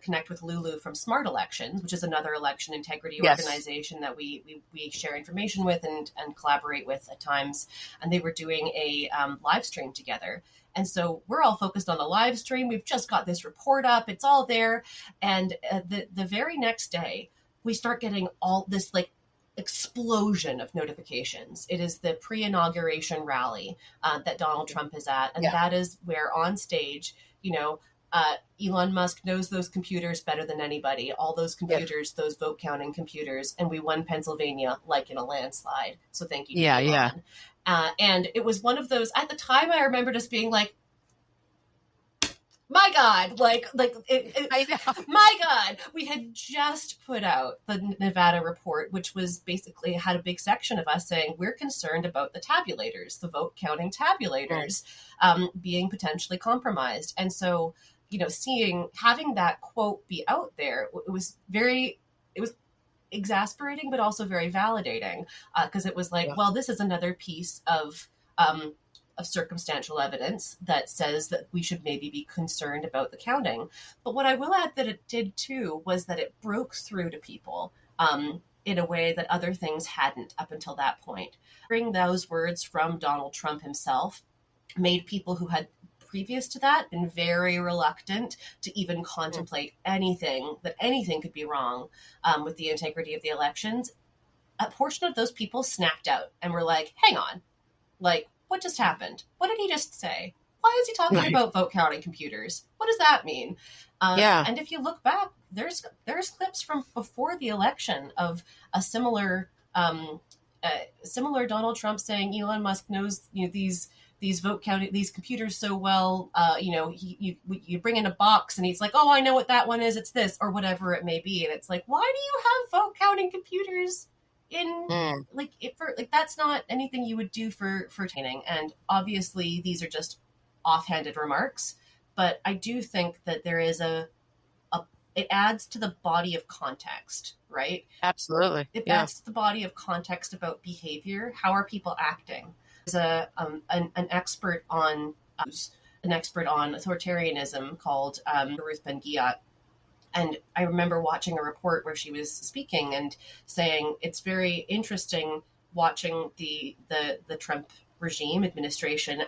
connect with Lulu from Smart Elections, which is another election integrity organization that we share information with and collaborate with at times. And they were doing a live stream together. And so we're all focused on the live stream. We've just got this report up. It's all there. And the very next day, we start getting all this like explosion of notifications. It is the pre-inauguration rally that Donald Trump is at. And that is where on stage, Elon Musk knows those computers better than anybody. All those computers, those vote counting computers. And we won Pennsylvania like in a landslide. So thank you. Elon. And it was one of those, at the time, I remember just being like, my God, I know. My God, we had just put out the Nevada report, which was basically had a big section of us saying we're concerned about the tabulators, the vote counting tabulators being potentially compromised. And so, having that quote be out there, it was exasperating, but also very validating because it was like, well, this is another piece of circumstantial evidence that says that we should maybe be concerned about the counting. But what I will add that it did too was that it broke through to people in a way that other things hadn't up until that point. Hearing those words from Donald Trump himself made people who had previous to that been very reluctant to even contemplate anything could be wrong with the integrity of the elections. A portion of those people snapped out and were like, hang on, like, what just happened? What did he just say? Why is he talking about vote counting computers? What does that mean? And if you look back, there's clips from before the election of a similar Donald Trump saying Elon Musk knows these vote counting these computers so well. You bring in a box and he's like, oh, I know what that one is. It's this or whatever it may be. And it's like, why do you have vote counting computers? That's not anything you would do for training. And obviously these are just offhanded remarks, but I do think that there is it adds to the body of context, right? Absolutely. It adds to the body of context about behavior. How are people acting? There's an expert on authoritarianism called Ruth Ben-Ghiat. And I remember watching a report where she was speaking and saying it's very interesting watching the Trump regime administration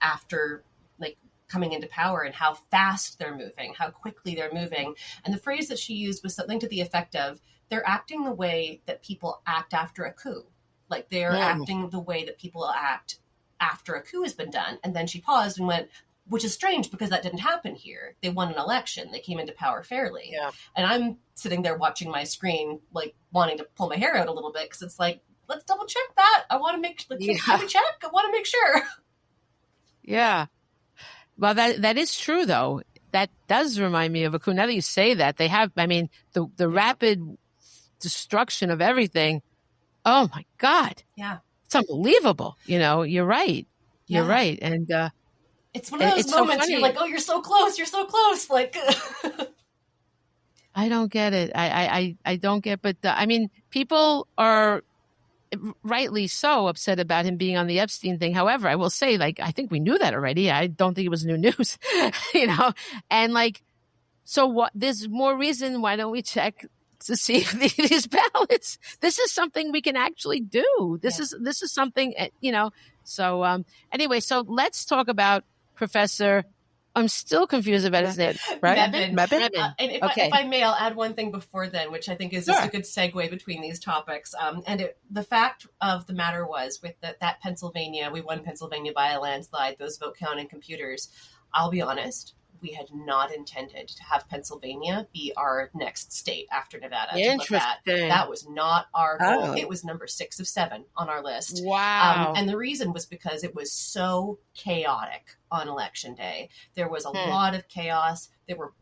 after coming into power and how fast they're moving, how quickly they're moving. And the phrase that she used was something to the effect of they're acting the way that people act after a coup. Like they're acting the way that people act after a coup has been done. And then she paused and went, which is strange because that didn't happen here. They won an election. They came into power fairly. Yeah. And I'm sitting there watching my screen, like wanting to pull my hair out a little bit because it's like, let's double check that. I want to make can we check? I want to make sure. Yeah. Well, that is true, though. That does remind me of a coup. Now that you say that, they have, the rapid destruction of everything. Oh, my God. Yeah. It's unbelievable. You're right. You're right. And, it's one of those moments so you're like, oh, you're so close. You're so close. Like, I don't get it. I don't get, but I mean, people are rightly so upset about him being on the Epstein thing. However, I will say, like, I think we knew that already. I don't think it was new news, and like, so what, there's more reason. Why don't we check to see if these ballots, this is something we can actually do. This is something, so, anyway, so let's talk about Professor, I'm still confused about his name. Right? Mebane? And if I may, I'll add one thing before then, which I think is just a good segue between these topics. The fact of the matter was with that Pennsylvania, we won Pennsylvania by a landslide, those vote counting computers. I'll be honest, we had not intended to have Pennsylvania be our next state after Nevada. Interesting. That was not our goal. It was number 6 of 7 on our list. Wow. And the reason was because it was so chaotic on election day. There was a lot of chaos. There were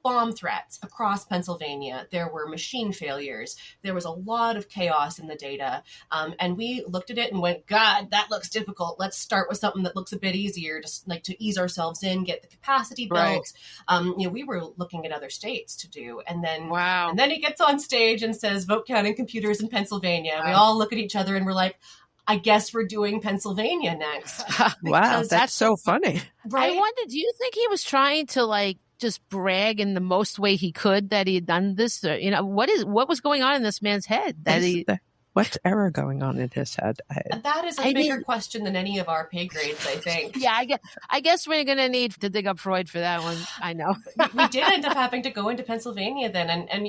bomb threats across Pennsylvania. There were machine failures. There was a lot of chaos in the data. And we looked at it and went, God, that looks difficult. Let's start with something that looks a bit easier, just like to ease ourselves in, get the capacity built. Right. We were looking at other states to do. And then, and then he gets on stage and says, vote counting computers in Pennsylvania. We all look at each other and we're like, I guess we're doing Pennsylvania next. Wow, that's so funny. Right? I wonder, do you think he was trying to like just brag in the most way he could that he had done this? Or, what was going on in this man's head? What's error going on in his head? That is a bigger question than any of our pay grades, I think. Yeah, I guess we're going to need to dig up Freud for that one. I know. We did end up having to go into Pennsylvania then. And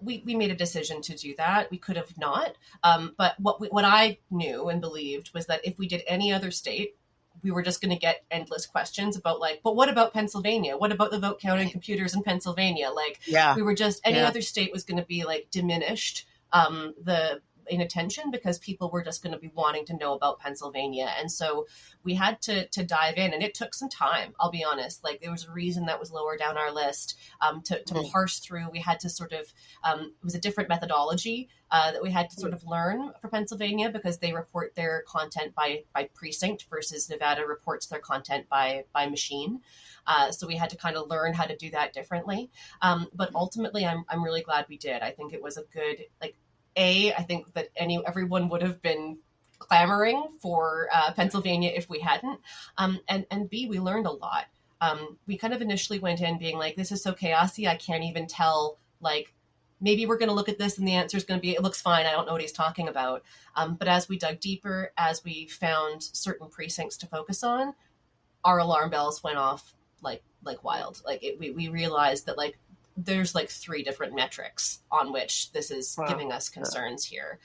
we made a decision to do that. We could have not. But what I knew and believed was that if we did any other state, we were just going to get endless questions about but what about Pennsylvania? What about the vote counting computers in Pennsylvania? We were just, any other state was going to be diminished in attention because people were just going to be wanting to know about Pennsylvania. And so we had to dive in, and it took some time. I'll be honest. There was a reason that was lower down our list to parse through. We had to sort of, it was a different methodology that we had to sort of learn for Pennsylvania because they report their content by precinct versus Nevada reports their content by machine. So we had to kind of learn how to do that differently. But ultimately, I'm really glad we did. I think it was a good, I think that everyone would have been clamoring for Pennsylvania if we hadn't. And B, we learned a lot. We kind of initially went in being like, this is so chaosy, I can't even tell, maybe we're going to look at this and the answer is going to be, it looks fine, I don't know what he's talking about. But as we dug deeper, as we found certain precincts to focus on, our alarm bells went off like wild. We realized that there's 3 different metrics on which this is giving us concerns here.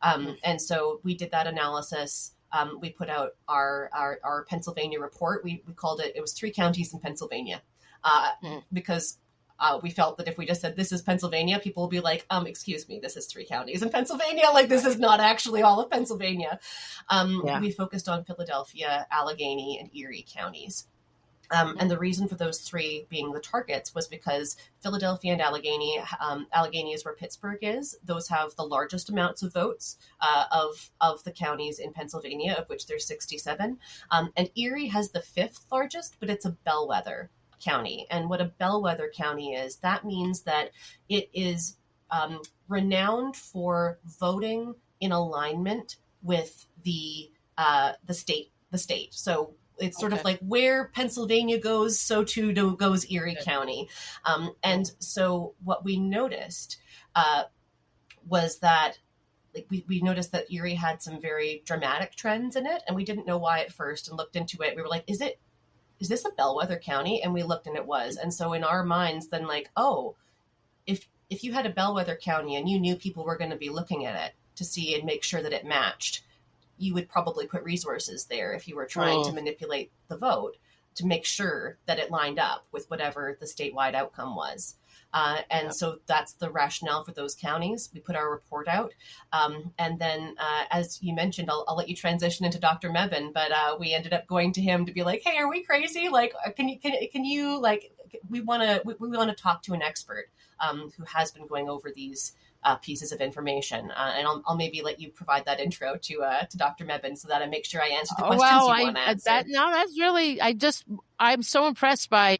And so we did that analysis. We put out our Pennsylvania report. We called it was 3 counties in Pennsylvania because we felt that if we just said this is Pennsylvania, people will be like, excuse me, this is 3 counties in Pennsylvania. This is not actually all of Pennsylvania. We focused on Philadelphia, Allegheny, and Erie counties. And the reason for those 3 being the targets was because Philadelphia and Allegheny is where Pittsburgh is. Those have the largest amounts of votes of the counties in Pennsylvania, of which there's 67. And Erie has the 5th largest, but it's a bellwether county. And what a bellwether county is, that means that it is renowned for voting in alignment with the state. So it's sort of where Pennsylvania goes, so too goes Erie County. And so what we noticed was that we noticed that Erie had some very dramatic trends in it, and we didn't know why at first, and looked into it. We were like, is this a bellwether county? And we looked, and it was. And so in our minds then if you had a bellwether county and you knew people were going to be looking at it to see and make sure that it matched, you would probably put resources there if you were trying to manipulate the vote to make sure that it lined up with whatever the statewide outcome was. So that's the rationale for those counties. We put our report out. And then, as you mentioned, I'll let you transition into Dr. Mebane, but we ended up going to him to be like, hey, are we crazy? Can you we want to talk to an expert who has been going over these pieces of information. And I'll maybe let you provide that intro to Dr. Mebane so that I make sure I answer the questions you want to answer. That's really, I'm so impressed by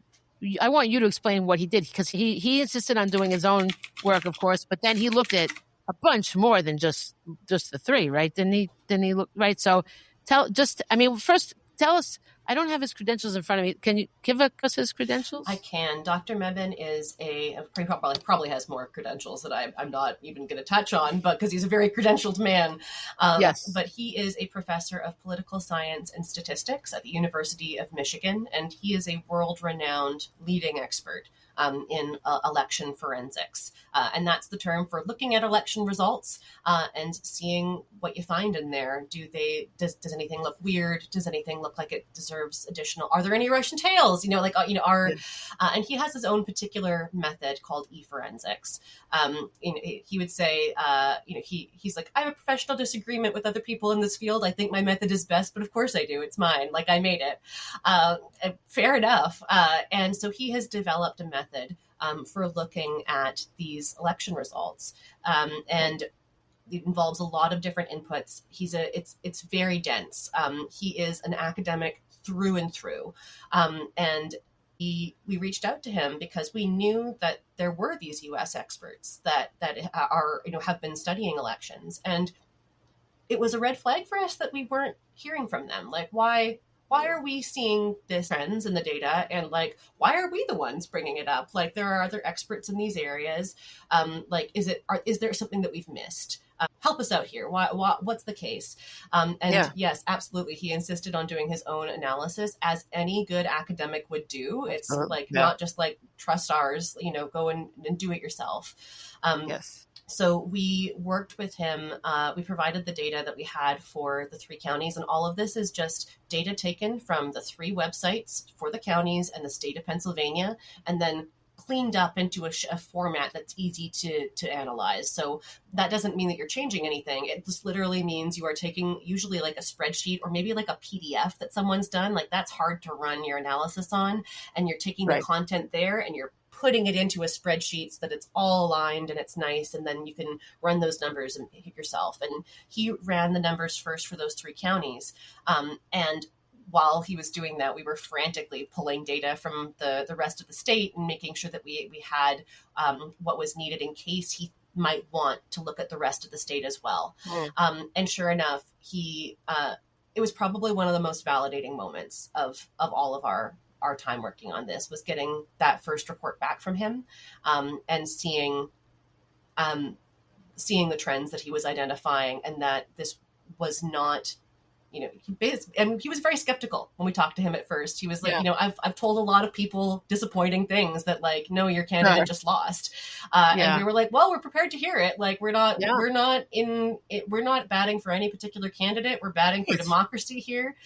I want you to explain what he did, because he insisted on doing his own work, of course, but then he looked at a bunch more than just the three, right? Didn't he look right? So first tell us. I don't have his credentials in front of me. Can you give us his credentials? I can. Dr. Mebane is probably has more credentials that I'm not even going to touch on, but because he's a very credentialed man. Yes. But he is a professor of political science and statistics at the University of Michigan, and he is a world-renowned leading expert in election forensics. And that's the term for looking at election results and seeing what you find in there. Does anything look weird? Does anything look like it deserves additional? Are there any Russian tails? And he has his own particular method called e-forensics. He would say, he's like, I have a professional disagreement with other people in this field. I think my method is best, but of course I do. It's mine. Like, I made it. Fair enough. And so he has developed a method for looking at these election results. And it involves a lot of different inputs. It's very dense. He is an academic through and through. And we reached out to him because we knew that there were these US experts that are, have been studying elections. And it was a red flag for us that we weren't hearing from them. Like, why are we seeing this trends in the data? And like, why are we the ones bringing it up? Like, there are other experts in these areas. Is there something that we've missed? Help us out here. What's the case? Yes, absolutely. He insisted on doing his own analysis, as any good academic would do. It's not just like trust ours, go and do it yourself. Yes. So we worked with him. We provided the data that we had for the 3 counties. And all of this is just data taken from the 3 websites for the counties and the state of Pennsylvania, and then cleaned up into a format that's easy to analyze. So that doesn't mean that you're changing anything. It just literally means you are taking usually like a spreadsheet or maybe like a PDF that someone's done. Like, that's hard to run your analysis on. And you're taking the content there and you're putting it into a spreadsheet so that it's all aligned and it's nice. And then you can run those numbers and hit yourself. And he ran the numbers first for those 3 counties. And while he was doing that, we were frantically pulling data from the rest of the state and making sure that we had what was needed in case he might want to look at the rest of the state as well. And sure enough, it was probably one of the most validating moments of all of our time working on this, was getting that first report back from him and seeing the trends that he was identifying, and that this was not, he was very skeptical when we talked to him at first. He was like, I've told a lot of people disappointing things, that like, no, your candidate just lost. And we were like, well, we're prepared to hear it. Like, we're not batting for any particular candidate. We're batting for democracy here.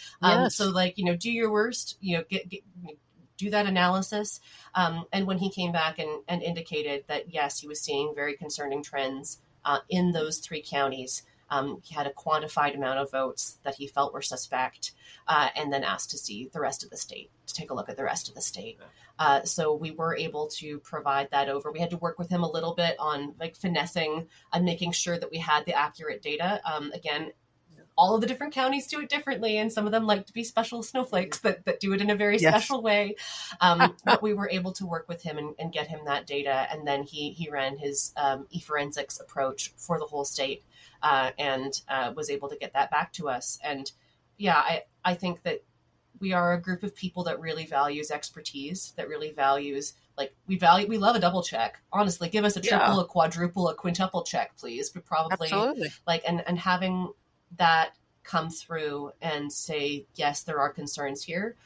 So like, do your worst, do that analysis. And when he came back and indicated that, yes, he was seeing very concerning trends in those 3 counties, he had a quantified amount of votes that he felt were suspect, and then asked to see the rest of the state, to take a look at the rest of the state. So we were able to provide that over. We had to work with him a little bit on like finessing and making sure that we had the accurate data. Again, all of the different counties do it differently, and some of them like to be special snowflakes that do it in a very special way. But we were able to work with him and get him that data, and then he ran his e-forensics approach for the whole state. And was able to get that back to us. And I think that we are a group of people that really values expertise, that really values, like, we love a double check. Honestly, give us a triple, a quadruple, a quintuple check, please. But probably like, and having that come through and say, yes, there are concerns here.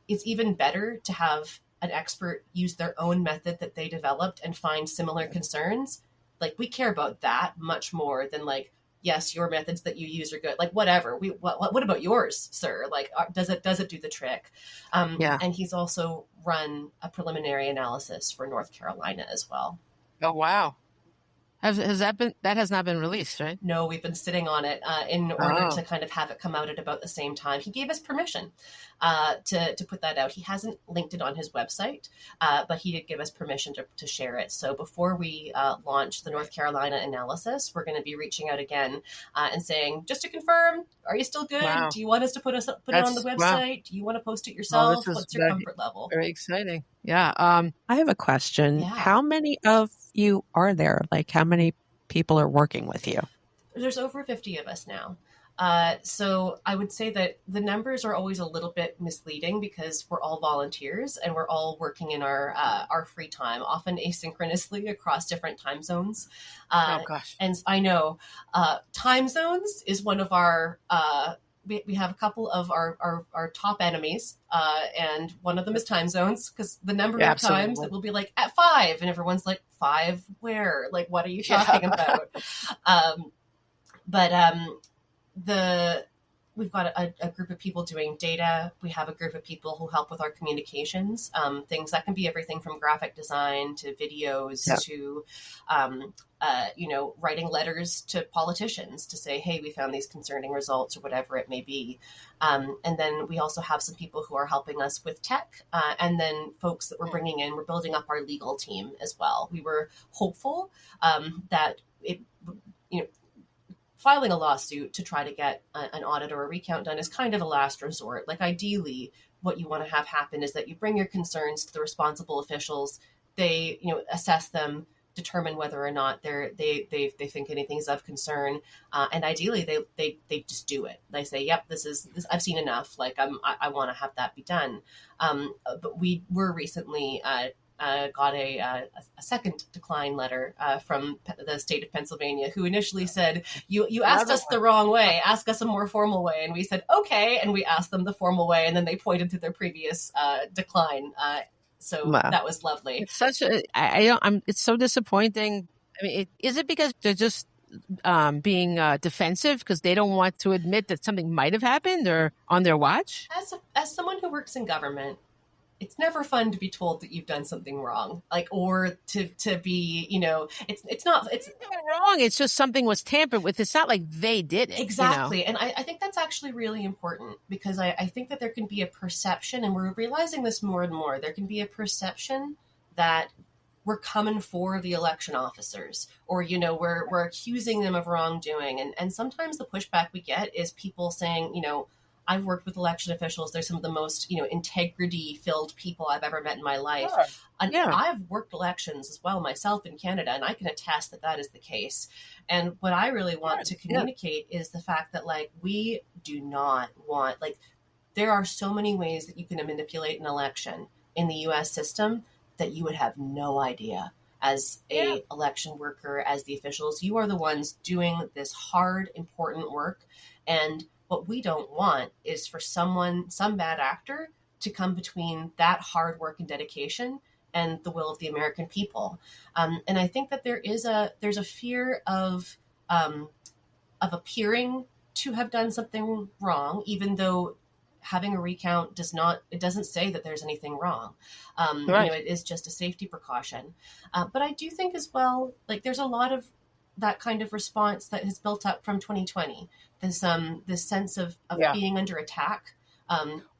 It's even better to have an expert use their own method that they developed and find similar concerns. Like, we care about that much more than like, yes, your methods that you use are good. Like, whatever. What about yours, sir? Like, does it do the trick? And he's also run a preliminary analysis for North Carolina as well. Oh, wow. Has that has not been released, right? No, we've been sitting on it in order to kind of have it come out at about the same time. He gave us permission to put that out. He hasn't linked it on his website, but he did give us permission to share it. So before we launch the North Carolina analysis, we're going to be reaching out again and saying, just to confirm, are you still good? Wow. Do you want us to put it on the website? Wow. Do you want to post it yourself? What's your comfort level? Very exciting. Yeah. I have a question. Yeah. How many of you are there? Like, how many people are working with you? There's over 50 of us now. So I would say that the numbers are always a little bit misleading because we're all volunteers and we're all working in our free time, often asynchronously across different time zones. Oh gosh! And I know time zones is one of our. We have a couple of our top enemies, and one of them is time zones, because the number of times that we'll be like at 5, and everyone's like, 5 where? Like, what are you talking about? We've got a group of people doing data. We have a group of people who help with our communications, things that can be everything from graphic design to videos to, writing letters to politicians to say, hey, we found these concerning results or whatever it may be. And then we also have some people who are helping us with tech, and then folks that we're bringing in. We're building up our legal team as well. We were hopeful that filing a lawsuit to try to get an audit or a recount done is kind of a last resort. Like, ideally, what you want to have happen is that you bring your concerns to the responsible officials. They, assess them, determine whether or not they think anything's of concern, and ideally they just do it. They say, "Yep, this I've seen enough. Like, I want to have that be done." But we were recently. Got a second decline letter from the state of Pennsylvania, who initially said, you asked us the wrong way, ask us a more formal way. And we said, okay. And we asked them the formal way. And then they pointed to their previous decline. So that was lovely. It's it's so disappointing. I mean, is it because they're just being defensive because they don't want to admit that something might have happened or on their watch? As someone who works in government, it's never fun to be told that you've done something wrong, or to be, it's not wrong. It's just something was tampered with. It's not like they did it. Exactly. And I think that's actually really important, because I think that there can be a perception, and we're realizing this more and more, there can be a perception that we're coming for the election officers, or, we're accusing them of wrongdoing. And sometimes the pushback we get is people saying, I've worked with election officials. They're some of the most, integrity-filled people I've ever met in my life. Sure. And I've worked elections as well myself in Canada, and I can attest that that is the case. And what I really want to communicate is the fact that, we do not want, there are so many ways that you can manipulate an election in the U.S. system that you would have no idea. As a election worker, as the officials, you are the ones doing this hard, important work. And what we don't want is for some bad actor to come between that hard work and dedication and the will of the American people. And I think that there's a fear of appearing to have done something wrong, even though having a recount doesn't say that there's anything wrong. It is just a safety precaution. But I do think as well, there's a lot of that kind of response that has built up from 2020. This sense of being under attack.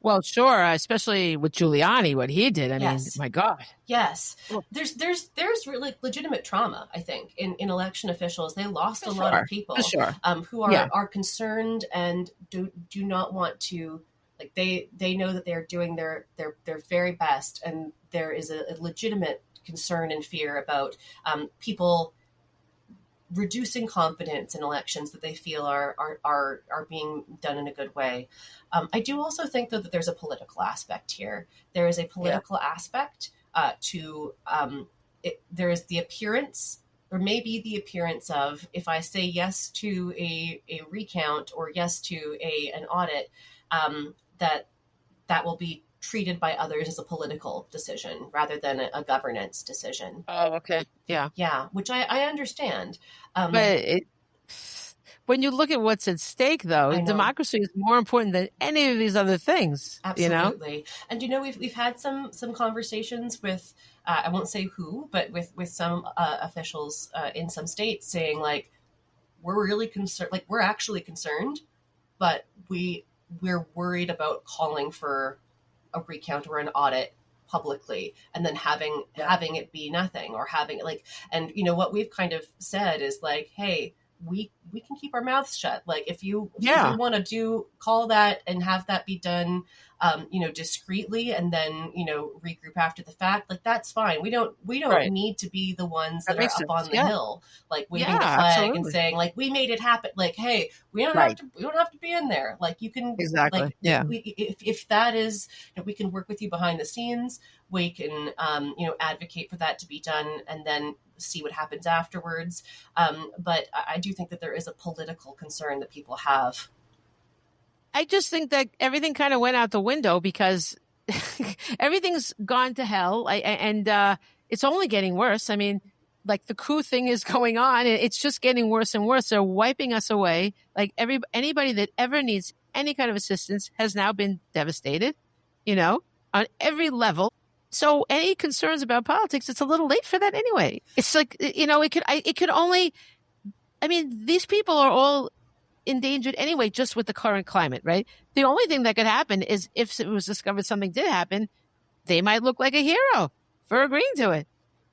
Well, sure, especially with Giuliani, what he did. I mean, my God. Yes. There's really legitimate trauma, I think, in election officials. They lost a lot of people who are concerned and do not want to, they know that they're doing their very best, and there is a legitimate concern and fear about people reducing confidence in elections that they feel are being done in a good way. I do also think, though, that there's a political aspect here. There is a political aspect to it. There is the appearance, or maybe the appearance of, if I say yes to a recount or yes to an audit, that will be treated by others as a political decision rather than a governance decision. Oh, okay. Yeah. Yeah, which I understand. But when you look at what's at stake, though, democracy is more important than any of these other things. Absolutely. You know? And we've had some conversations with I won't say who, but with some officials in some states saying like, we're really concerned, like we're actually concerned, but we're worried about calling for a recount or an audit publicly and then having it be nothing, or having it like, and what we've kind of said is like, hey, we can keep our mouths shut. Like if you want to call that and have that be done, discreetly, and then, regroup after the fact, like that's fine. We don't need to be the ones that are up on the hill, like waving the flag and saying like, we made it happen. Like, hey, we don't have to be in there. Like you can if that is, we can work with you behind the scenes. We can, advocate for that to be done and then see what happens afterwards. But I do think that there is a political concern that people have. I just think that everything kind of went out the window because everything's gone to hell. And it's only getting worse. I mean, like the coup thing is going on. It's just getting worse and worse. They're wiping us away. Like anybody that ever needs any kind of assistance has now been devastated, on every level. So any concerns about politics, it's a little late for that anyway. It's like, it could only, I mean, these people are all endangered anyway, just with the current climate, right? The only thing that could happen is if it was discovered something did happen, they might look like a hero for agreeing to it.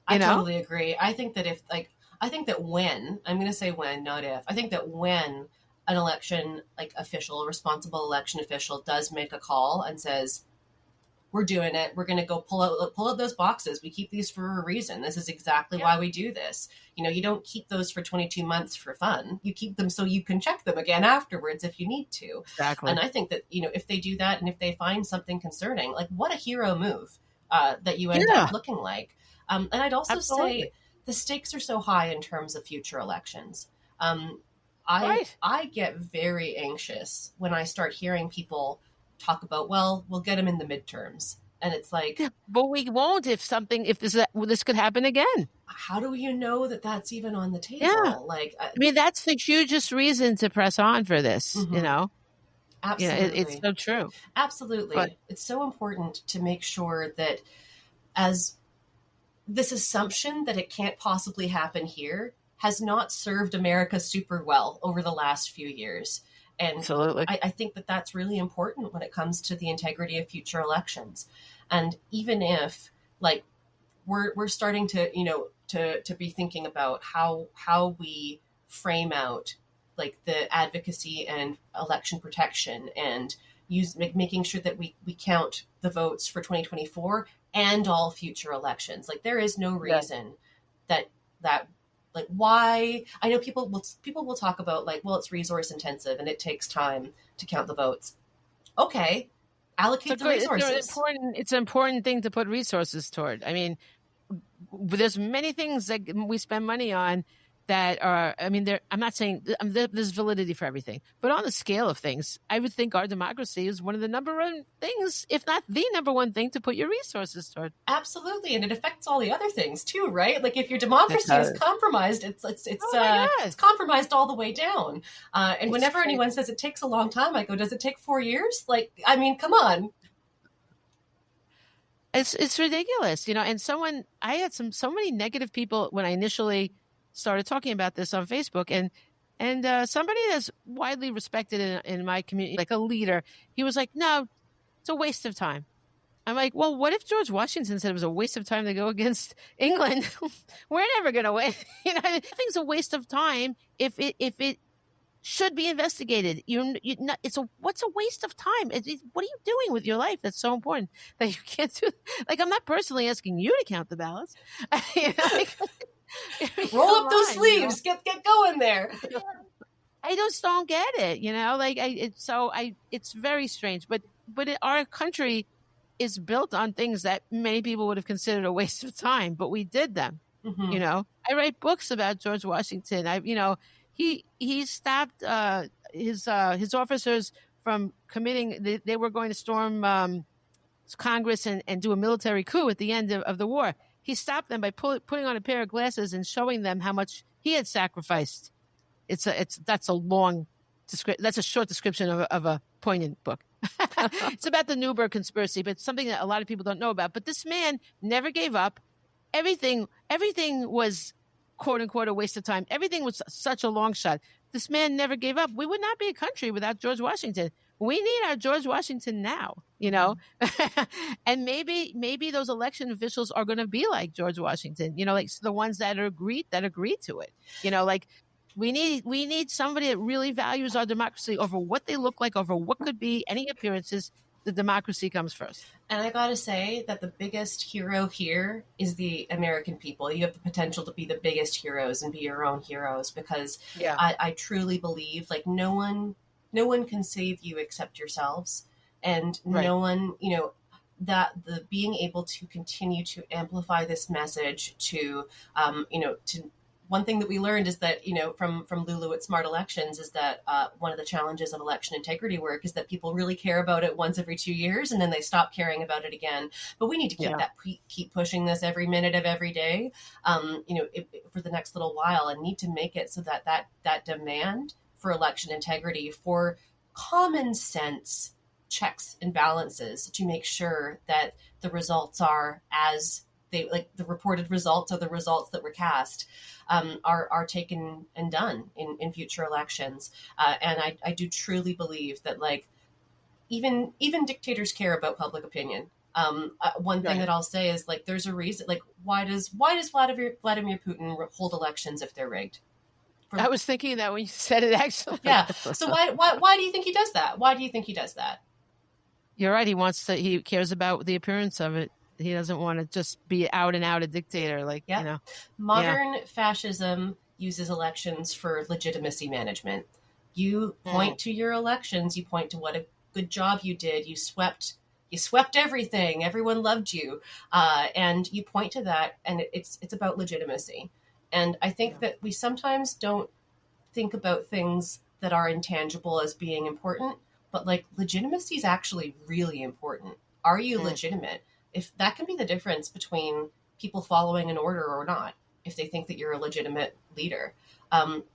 I totally agree. I think that when, I'm going to say when, not if, I think that when an election, like official, a responsible election official does make a call and says, we're doing it. We're going to go pull out those boxes. We keep these for a reason. This is exactly why we do this. You don't keep those for 22 months for fun. You keep them so you can check them again afterwards if you need to. Exactly. And I think that, if they do that and if they find something concerning, like what a hero move that you end up looking like. And I'd also say the stakes are so high in terms of future elections. I get very anxious when I start hearing people talk about, well, we'll get them in the midterms. And it's like, but we won't if this could happen again. How do you know that that's even on the table? Yeah. Like, I mean, that's the hugest reason to press on for this, Absolutely. It's so true. Absolutely. But it's so important to make sure that as this assumption that it can't possibly happen here has not served America super well over the last few years. And absolutely. I think that that's really important when it comes to the integrity of future elections. And even if like we're starting to, to be thinking about how we frame out like the advocacy and election protection and making sure that we count the votes for 2024 and all future elections. Like there is no reason that like why, I know people will talk about like, well, it's resource intensive and it takes time to count the votes. Okay. Allocate the resources. It's an important thing to put resources toward. I mean, there's many things that we spend money on that are, I mean, I'm not saying there's validity for everything, but on the scale of things, I would think our democracy is one of the number one things, if not the number one thing to put your resources toward. Absolutely. And it affects all the other things too, right? Like if your democracy is compromised, it's compromised all the way down. And whenever anyone says it takes a long time, I go, does it take 4 years? Like, I mean, come on. It's ridiculous, and I had so many negative people when I initially started talking about this on Facebook, and somebody that's widely respected in my community, like a leader, he was like, no, it's a waste of time. I'm like, well, what if George Washington said it was a waste of time to go against England? We're never going to win. I think it's a waste of time if it should be investigated. What's a waste of time? What are you doing with your life that's so important that you can't do? Like, I'm not personally asking you to count the ballots. Roll up those sleeves, get going there. I just don't get it, it's very strange. But our country is built on things that many people would have considered a waste of time, but we did them. Mm-hmm. I write books about George Washington. He stopped his officers from committing. They were going to storm Congress and do a military coup at the end of the war. He stopped them by putting on a pair of glasses and showing them how much he had sacrificed That's a short description of a poignant book. It's about the Newburgh conspiracy, but it's something that a lot of people don't know about. But this man never gave up. Everything was, quote unquote, a waste of time. Everything was such a long shot. This man never gave up. We would not be a country without George Washington. We need our George Washington now, and maybe those election officials are going to be like George Washington, like the ones that agree to it, like we need somebody that really values our democracy over what they look like, over what could be any appearances. The democracy comes first. And I got to say that the biggest hero here is the American people. You have the potential to be the biggest heroes and be your own heroes, because I truly believe like no one can save you except yourselves. And no one, that the being able to continue to amplify this message to one thing that we learned is that, from Lulu at Smart Elections is that one of the challenges of election integrity work is that people really care about it once every 2 years and then they stop caring about it again. But we need to keep pushing this every minute of every day, for the next little while, and need to make it so that demand for election integrity, for common sense checks and balances to make sure that the results are as they, like the reported results or the results that were cast, are taken and done in future elections. And I do truly believe that like even dictators care about public opinion. One thing that I'll say is like there's a reason. Like why does Vladimir Putin hold elections if they're rigged? I was thinking that when you said it, actually. Yeah. So why do you think he does that? Why do you think he does that? You're right. He cares about the appearance of it. He doesn't want to just be out and out a dictator. Modern fascism uses elections for legitimacy management. You point to your elections. You point to what a good job you did. You swept everything. Everyone loved you. And you point to that, and it's about legitimacy. And I think that we sometimes don't think about things that are intangible as being important, but like legitimacy is actually really important. Are you legitimate? If that can be the difference between people following an order or not, if they think that you're a legitimate leader.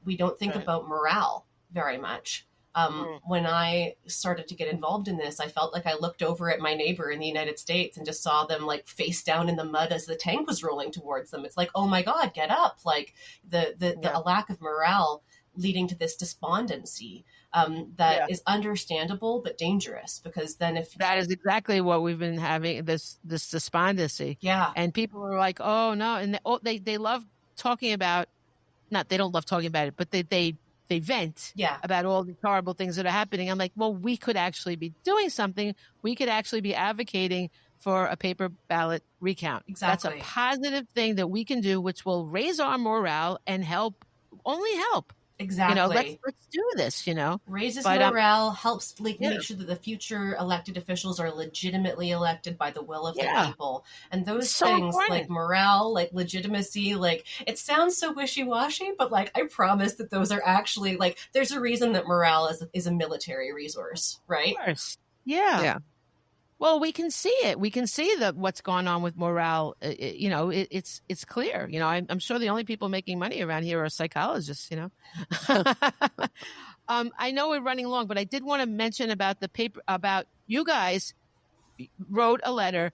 We don't think about morale very much. When I started to get involved in this, I felt like I looked over at my neighbor in the United States and just saw them like face down in the mud as the tank was rolling towards them. It's like, oh my God, get up. Like the lack of morale leading to this despondency that is understandable but dangerous, because then if that is exactly what we've been having, this despondency. Yeah. And people are like, oh no. And they love talking about, not, they don't love talking about it, but they vent about all the horrible things that are happening. I'm like, well, we could actually be doing something. We could actually be advocating for a paper ballot recount. Exactly. That's a positive thing that we can do, which will raise our morale and only help. Exactly. Let's do this, Raises morale, helps make sure that the future elected officials are legitimately elected by the will of the people. And those things important. Like morale, like legitimacy, like it sounds so wishy-washy, but like I promise that those are actually like there's a reason that morale is a military resource, right? Of course. Yeah. Well, we can see it. We can see what's going on with morale. It's clear. I'm sure the only people making money around here are psychologists. I know we're running long, but I did want to mention about the paper. About you guys wrote a letter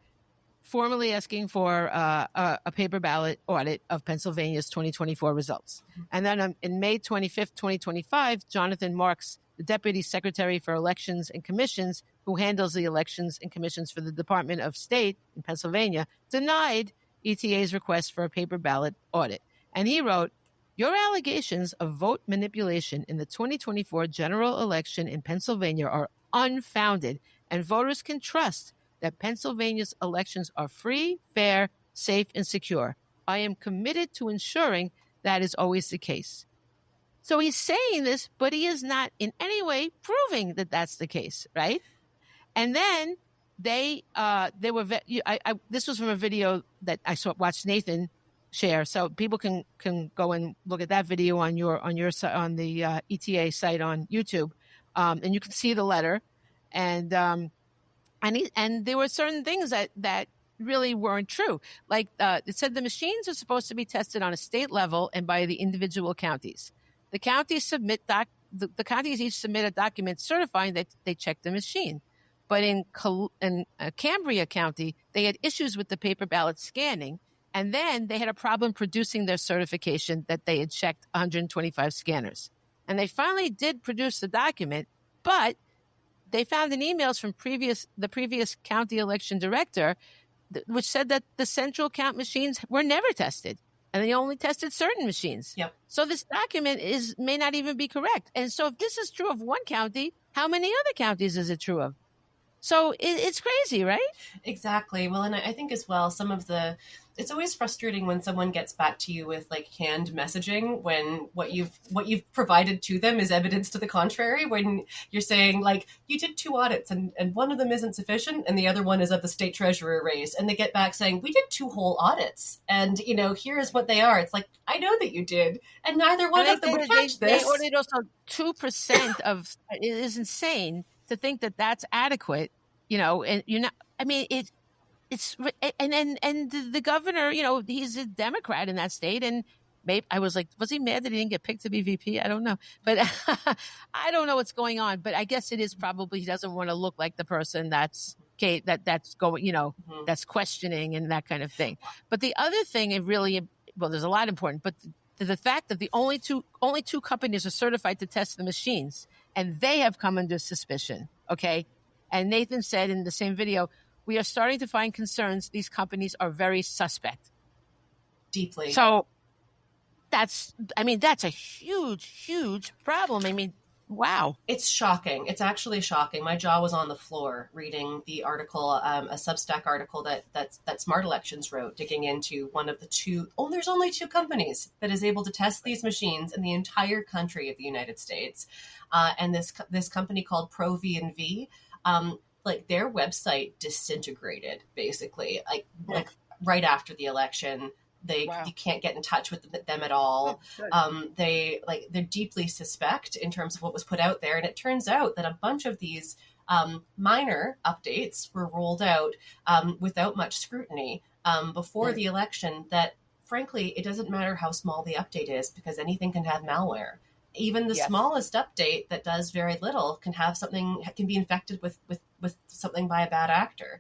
formally asking for a paper ballot audit of Pennsylvania's 2024 results, and then in May 25th, 2025, Jonathan Marks, the Deputy Secretary for Elections and Commissions, who handles the elections and commissions for the Department of State in Pennsylvania, denied ETA's request for a paper ballot audit. And he wrote, "Your allegations of vote manipulation in the 2024 general election in Pennsylvania are unfounded, and voters can trust that Pennsylvania's elections are free, fair, safe, and secure. I am committed to ensuring that is always the case." So he's saying this, but he is not in any way proving that that's the case, right? And then this was from a video that I watched Nathan share, so people can go and look at that video on the ETA site on YouTube, and you can see the letter, and there were certain things that really weren't true. Like it said, the machines are supposed to be tested on a state level and by the individual counties. The counties the counties each submit a document certifying that they checked the machine. But in Cambria County, they had issues with the paper ballot scanning, and then they had a problem producing their certification that they had checked 125 scanners. And they finally did produce the document, but they found in emails from the previous county election director, which said that the central count machines were never tested, and they only tested certain machines. Yep. So this document may not even be correct. And so if this is true of one county, how many other counties is it true of? So it's crazy, right? Exactly. Well, and I think as well, it's always frustrating when someone gets back to you with like canned messaging when what you've provided to them is evidence to the contrary. When you're saying like you did 2 audits and one of them isn't sufficient and the other one is of the state treasurer raise, and they get back saying we did 2 whole audits and here's what they are. It's like, I know that you did, and neither one of them would catch this. They ordered also 2% of it is insane to think that that's adequate, and you're not. I mean, it's and the governor, he's a Democrat in that state, and maybe I was like, was he mad that he didn't get picked to be VP? I don't know, but I don't know what's going on. But I guess it is probably he doesn't want to look like the person that's going, that's questioning and that kind of thing. But the other thing, there's a lot important, but the fact that the only two companies are certified to test the machines, and they have come under suspicion. Okay. And Nathan said in the same video, we are starting to find concerns. These companies are very suspect. Deeply. So that's a huge, huge problem. I mean, wow. It's shocking. It's actually shocking. My jaw was on the floor reading the article, a Substack article that Smart Elections wrote, digging into one of the 2. Oh, there's only 2 companies that is able to test these machines in the entire country of the United States. And this company called Pro V&V, like their website disintegrated basically, like right after the election. You can't get in touch with them at all. They're deeply suspect in terms of what was put out there. And it turns out that a bunch of these minor updates were rolled out without much scrutiny before the election, that frankly, it doesn't matter how small the update is because anything can have malware. Even the smallest update that does very little can be infected with something by a bad actor.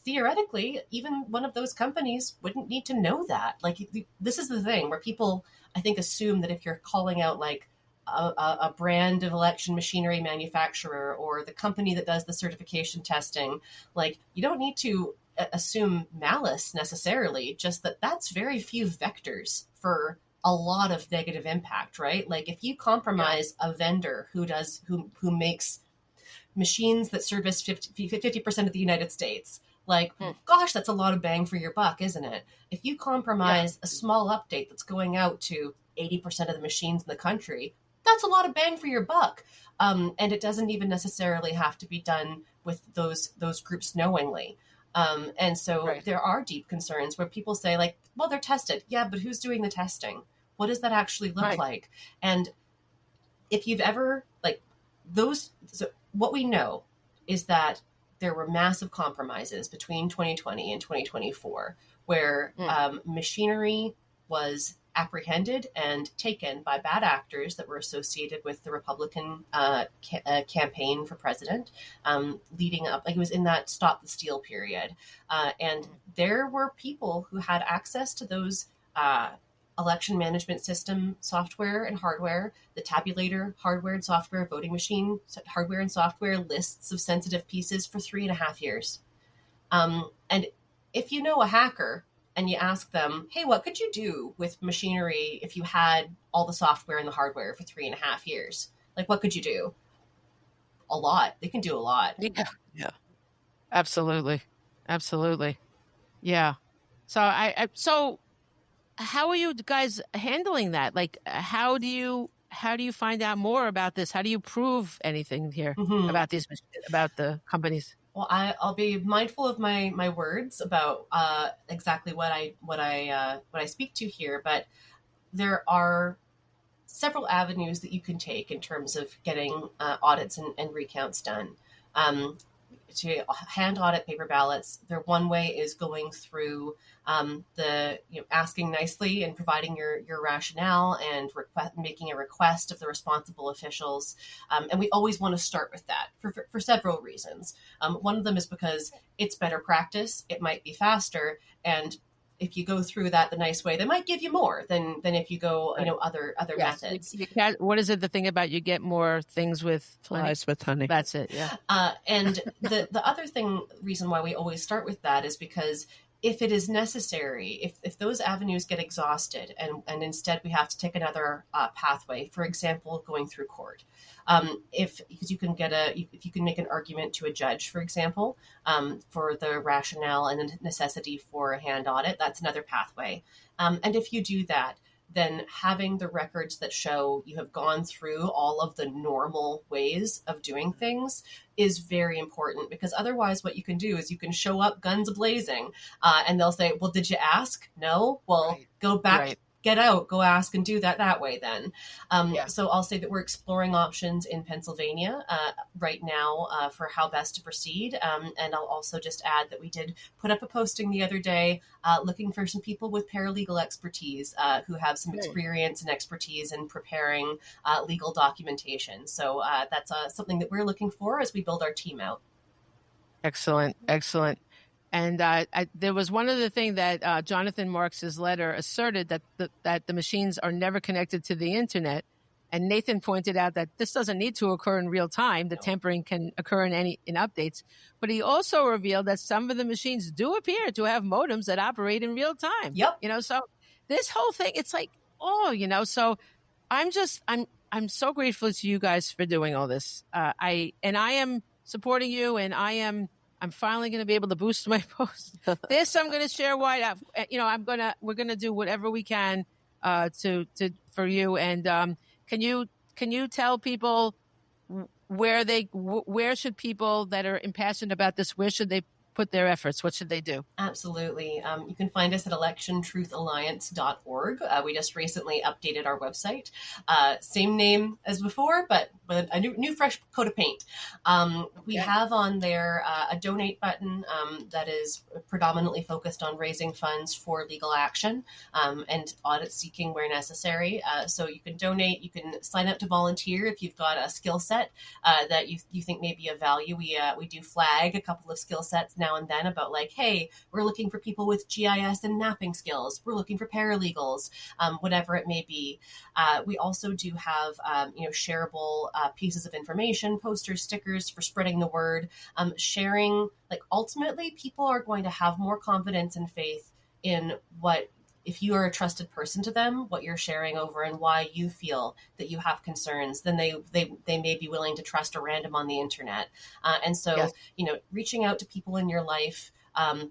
Theoretically, even one of those companies wouldn't need to know that. Like, this is the thing where people, I think, assume that if you're calling out like a brand of election machinery manufacturer or the company that does the certification testing, like you don't need to assume malice necessarily, just that's very few vectors for a lot of negative impact, right? Like if you compromise a vendor who makes machines that service 50% of the United States, like, gosh, that's a lot of bang for your buck, isn't it? If you compromise a small update that's going out to 80% of the machines in the country, that's a lot of bang for your buck. And it doesn't even necessarily have to be done with those groups knowingly. And so there are deep concerns where people say like, well, they're tested. Yeah, but who's doing the testing? What does that actually look like? And if you've ever what we know is that there were massive compromises between 2020 and 2024 where machinery was apprehended and taken by bad actors that were associated with the Republican campaign for president leading up. Like it was in that Stop the Steal period. And there were people who had access to those election management system software and hardware, the tabulator hardware and software, voting machine hardware and software, lists of sensitive pieces for 3.5 years. And if you know a hacker and you ask them, hey, what could you do with machinery if you had all the software and the hardware for 3.5 years? Like, what could you do? A lot. They can do a lot. Yeah. Absolutely. Yeah. So how are you guys handling that? Like, how do you find out more about this? How do you prove anything here about the companies? Well, I'll be mindful of my words about exactly what I speak to here, but there are several avenues that you can take in terms of getting audits and recounts done. to hand audit paper ballots, one way is going through asking nicely and providing your rationale and making a request of the responsible officials. And we always want to start with that for several reasons. One of them is because it's better practice. It might be faster. And if you go through that the nice way, they might give you more than if you go, other methods. What is it? The thing about you get more things with flies with honey. That's it. Yeah. And the other reason why we always start with that is because if it is necessary, if those avenues get exhausted and instead we have to take another pathway, for example, going through court, because you can if you can make an argument to a judge, for example, for the rationale and the necessity for a hand audit, that's another pathway. And if you do that, then having the records that show you have gone through all of the normal ways of doing things is very important, because otherwise what you can do is you can show up guns blazing and they'll say, well, did you ask? No? Well, go back, get out, go ask and do that way then. So I'll say that we're exploring options in Pennsylvania right now for how best to proceed. And I'll also just add that we did put up a posting the other day looking for some people with paralegal expertise who have some experience and expertise in preparing legal documentation. So that's something that we're looking for as we build our team out. Excellent. And there was one other thing that Jonathan Marks's letter asserted, that the machines are never connected to the internet. And Nathan pointed out that this doesn't need to occur in real time. The tampering can occur in updates. But he also revealed that some of the machines do appear to have modems that operate in real time. Yep. So this whole thing, it's like, so I'm so grateful to you guys for doing all this. I am supporting you, and I'm finally going to be able to boost my post. This I'm going to share wide out. We're going to do whatever we can for you. And can you tell people where should people that are impassioned about this, where should they put their efforts? What should they do? Absolutely. You can find us at electiontruthalliance.org. We just recently updated our website. Same name as before, but with a new fresh coat of paint. We have on there a donate button that is predominantly focused on raising funds for legal action and audit seeking where necessary. So you can donate, you can sign up to volunteer if you've got a skill set that you think may be of value. We do flag a couple of skill sets now and then about like, hey, we're looking for people with GIS and mapping skills. We're looking for paralegals, whatever it may be. We also do have, shareable pieces of information, posters, stickers for spreading the word, sharing. Like ultimately, people are going to have more confidence and faith in if you are a trusted person to them, what you're sharing over and why you feel that you have concerns, then they may be willing to trust a random on the internet. And so, reaching out to people in your life,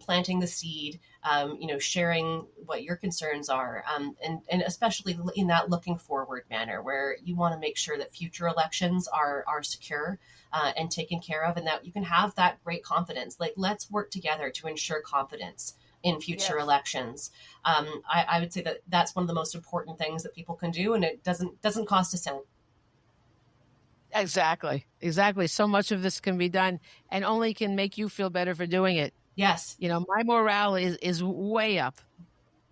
planting the seed, sharing what your concerns are, and especially in that looking forward manner where you want to make sure that future elections are secure and taken care of, and that you can have that great confidence. Like, let's work together to ensure confidence in future elections. I would say that that's one of the most important things that people can do, and it doesn't cost a cent. Exactly. So much of this can be done and only can make you feel better for doing it. Yes. My morale is way up.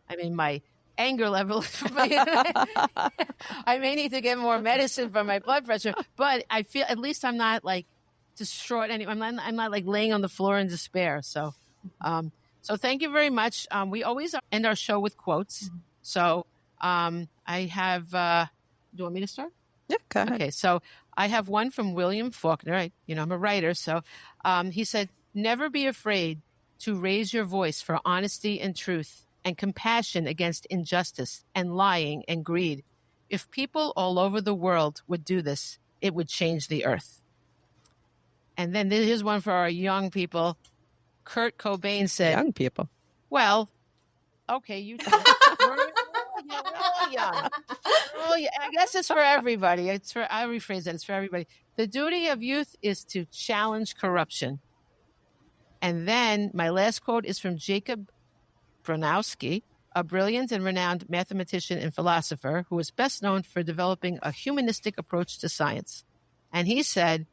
I mean, my anger level, I may need to get more medicine for my blood pressure, but I feel at least I'm not like distraught. I'm not like laying on the floor in despair. So thank you very much. We always end our show with quotes. Mm-hmm. So I have, do you want me to start? Yeah, go ahead. Okay, so I have one from William Faulkner. I'm a writer. So he said, never be afraid to raise your voice for honesty and truth and compassion against injustice and lying and greed. If people all over the world would do this, it would change the earth. And then here's one for our young people. Kurt Cobain said, young people. Well, okay, you we're all young. I guess it's for everybody. I rephrase that. It's for everybody. The duty of youth is to challenge corruption. And then my last quote is from Jacob Bronowski, a brilliant and renowned mathematician and philosopher who is best known for developing a humanistic approach to science. And he said,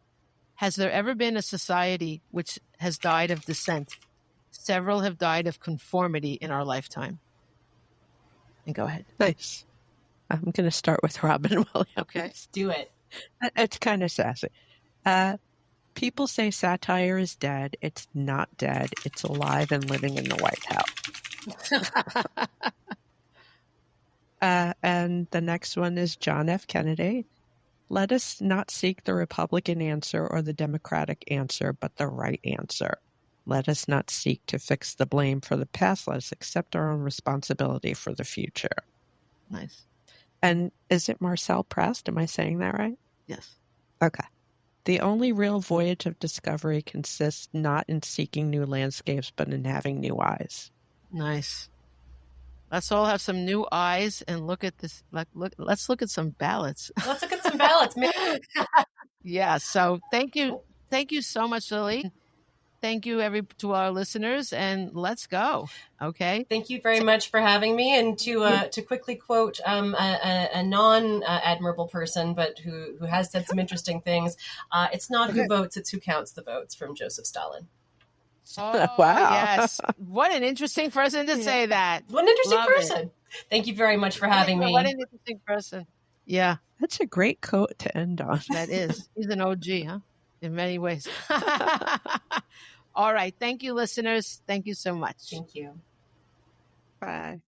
Has there ever been a society which has died of dissent? Several have died of conformity in our lifetime. And go ahead. Nice. I'm going to start with Robin Williams. Okay. Do it. It's kind of sassy. People say satire is dead. It's not dead. It's alive and living in the White House. And the next one is John F. Kennedy. Let us not seek the Republican answer or the Democratic answer, but the right answer. Let us not seek to fix the blame for the past. Let us accept our own responsibility for the future. Nice. And is it Marcel Proust? Am I saying that right? Yes. Okay. The only real voyage of discovery consists not in seeking new landscapes, but in having new eyes. Nice. Let's all have some new eyes and look at this. Let's look at some ballots. Let's look at some ballots. Yeah. So thank you so much, Lilli. Thank you to our listeners, and let's go. Okay. Thank you very much for having me. And to quickly quote a non-admirable person, but who has said some interesting things. It's not who votes, it's who counts the votes, from Joseph Stalin. Oh, Wow. Yes. What an interesting person to say that. What an interesting Love person. it. Thank you very much for having me. What an interesting person. Yeah, That's a great quote to end on. that is. He's an OG, huh? In many ways. All right. Thank you, listeners. Thank you so much. Thank you. Bye.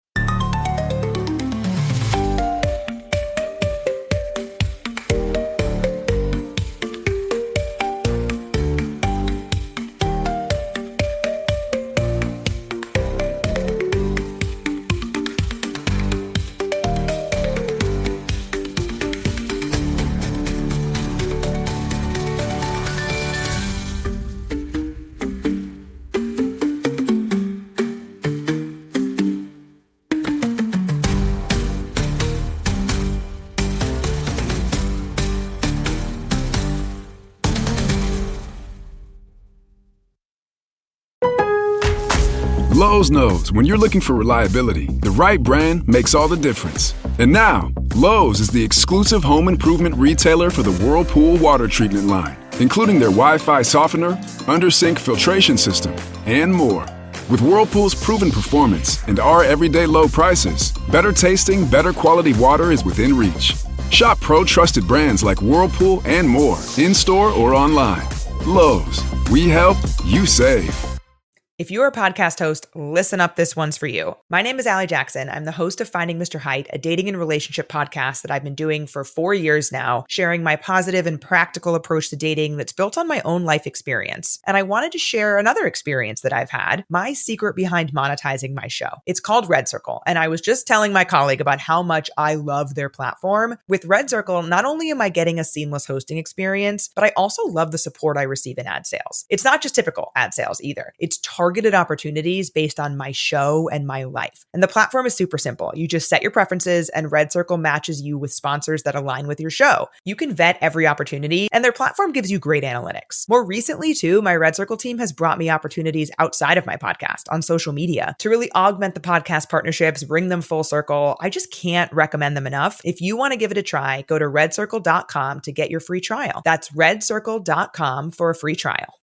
Lowe's knows when you're looking for reliability, the right brand makes all the difference. And now, Lowe's is the exclusive home improvement retailer for the Whirlpool water treatment line, including their Wi-Fi softener, under-sink filtration system, and more. With Whirlpool's proven performance and our everyday low prices, better tasting, better quality water is within reach. Shop pro-trusted brands like Whirlpool and more, in-store or online. Lowe's, we help, you save. If you're a podcast host, listen up, this one's for you. My name is Allie Jackson. I'm the host of Finding Mr. Height, a dating and relationship podcast that I've been doing for 4 years now, sharing my positive and practical approach to dating that's built on my own life experience. And I wanted to share another experience that I've had, my secret behind monetizing my show. It's called Red Circle, and I was just telling my colleague about how much I love their platform. With Red Circle, not only am I getting a seamless hosting experience, but I also love the support I receive in ad sales. It's not just typical ad sales either. It's targeted opportunities based on my show and my life. And the platform is super simple. You just set your preferences and Red Circle matches you with sponsors that align with your show. You can vet every opportunity and their platform gives you great analytics. More recently too, my Red Circle team has brought me opportunities outside of my podcast on social media to really augment the podcast partnerships, bring them full circle. I just can't recommend them enough. If you want to give it a try, go to redcircle.com to get your free trial. That's redcircle.com for a free trial.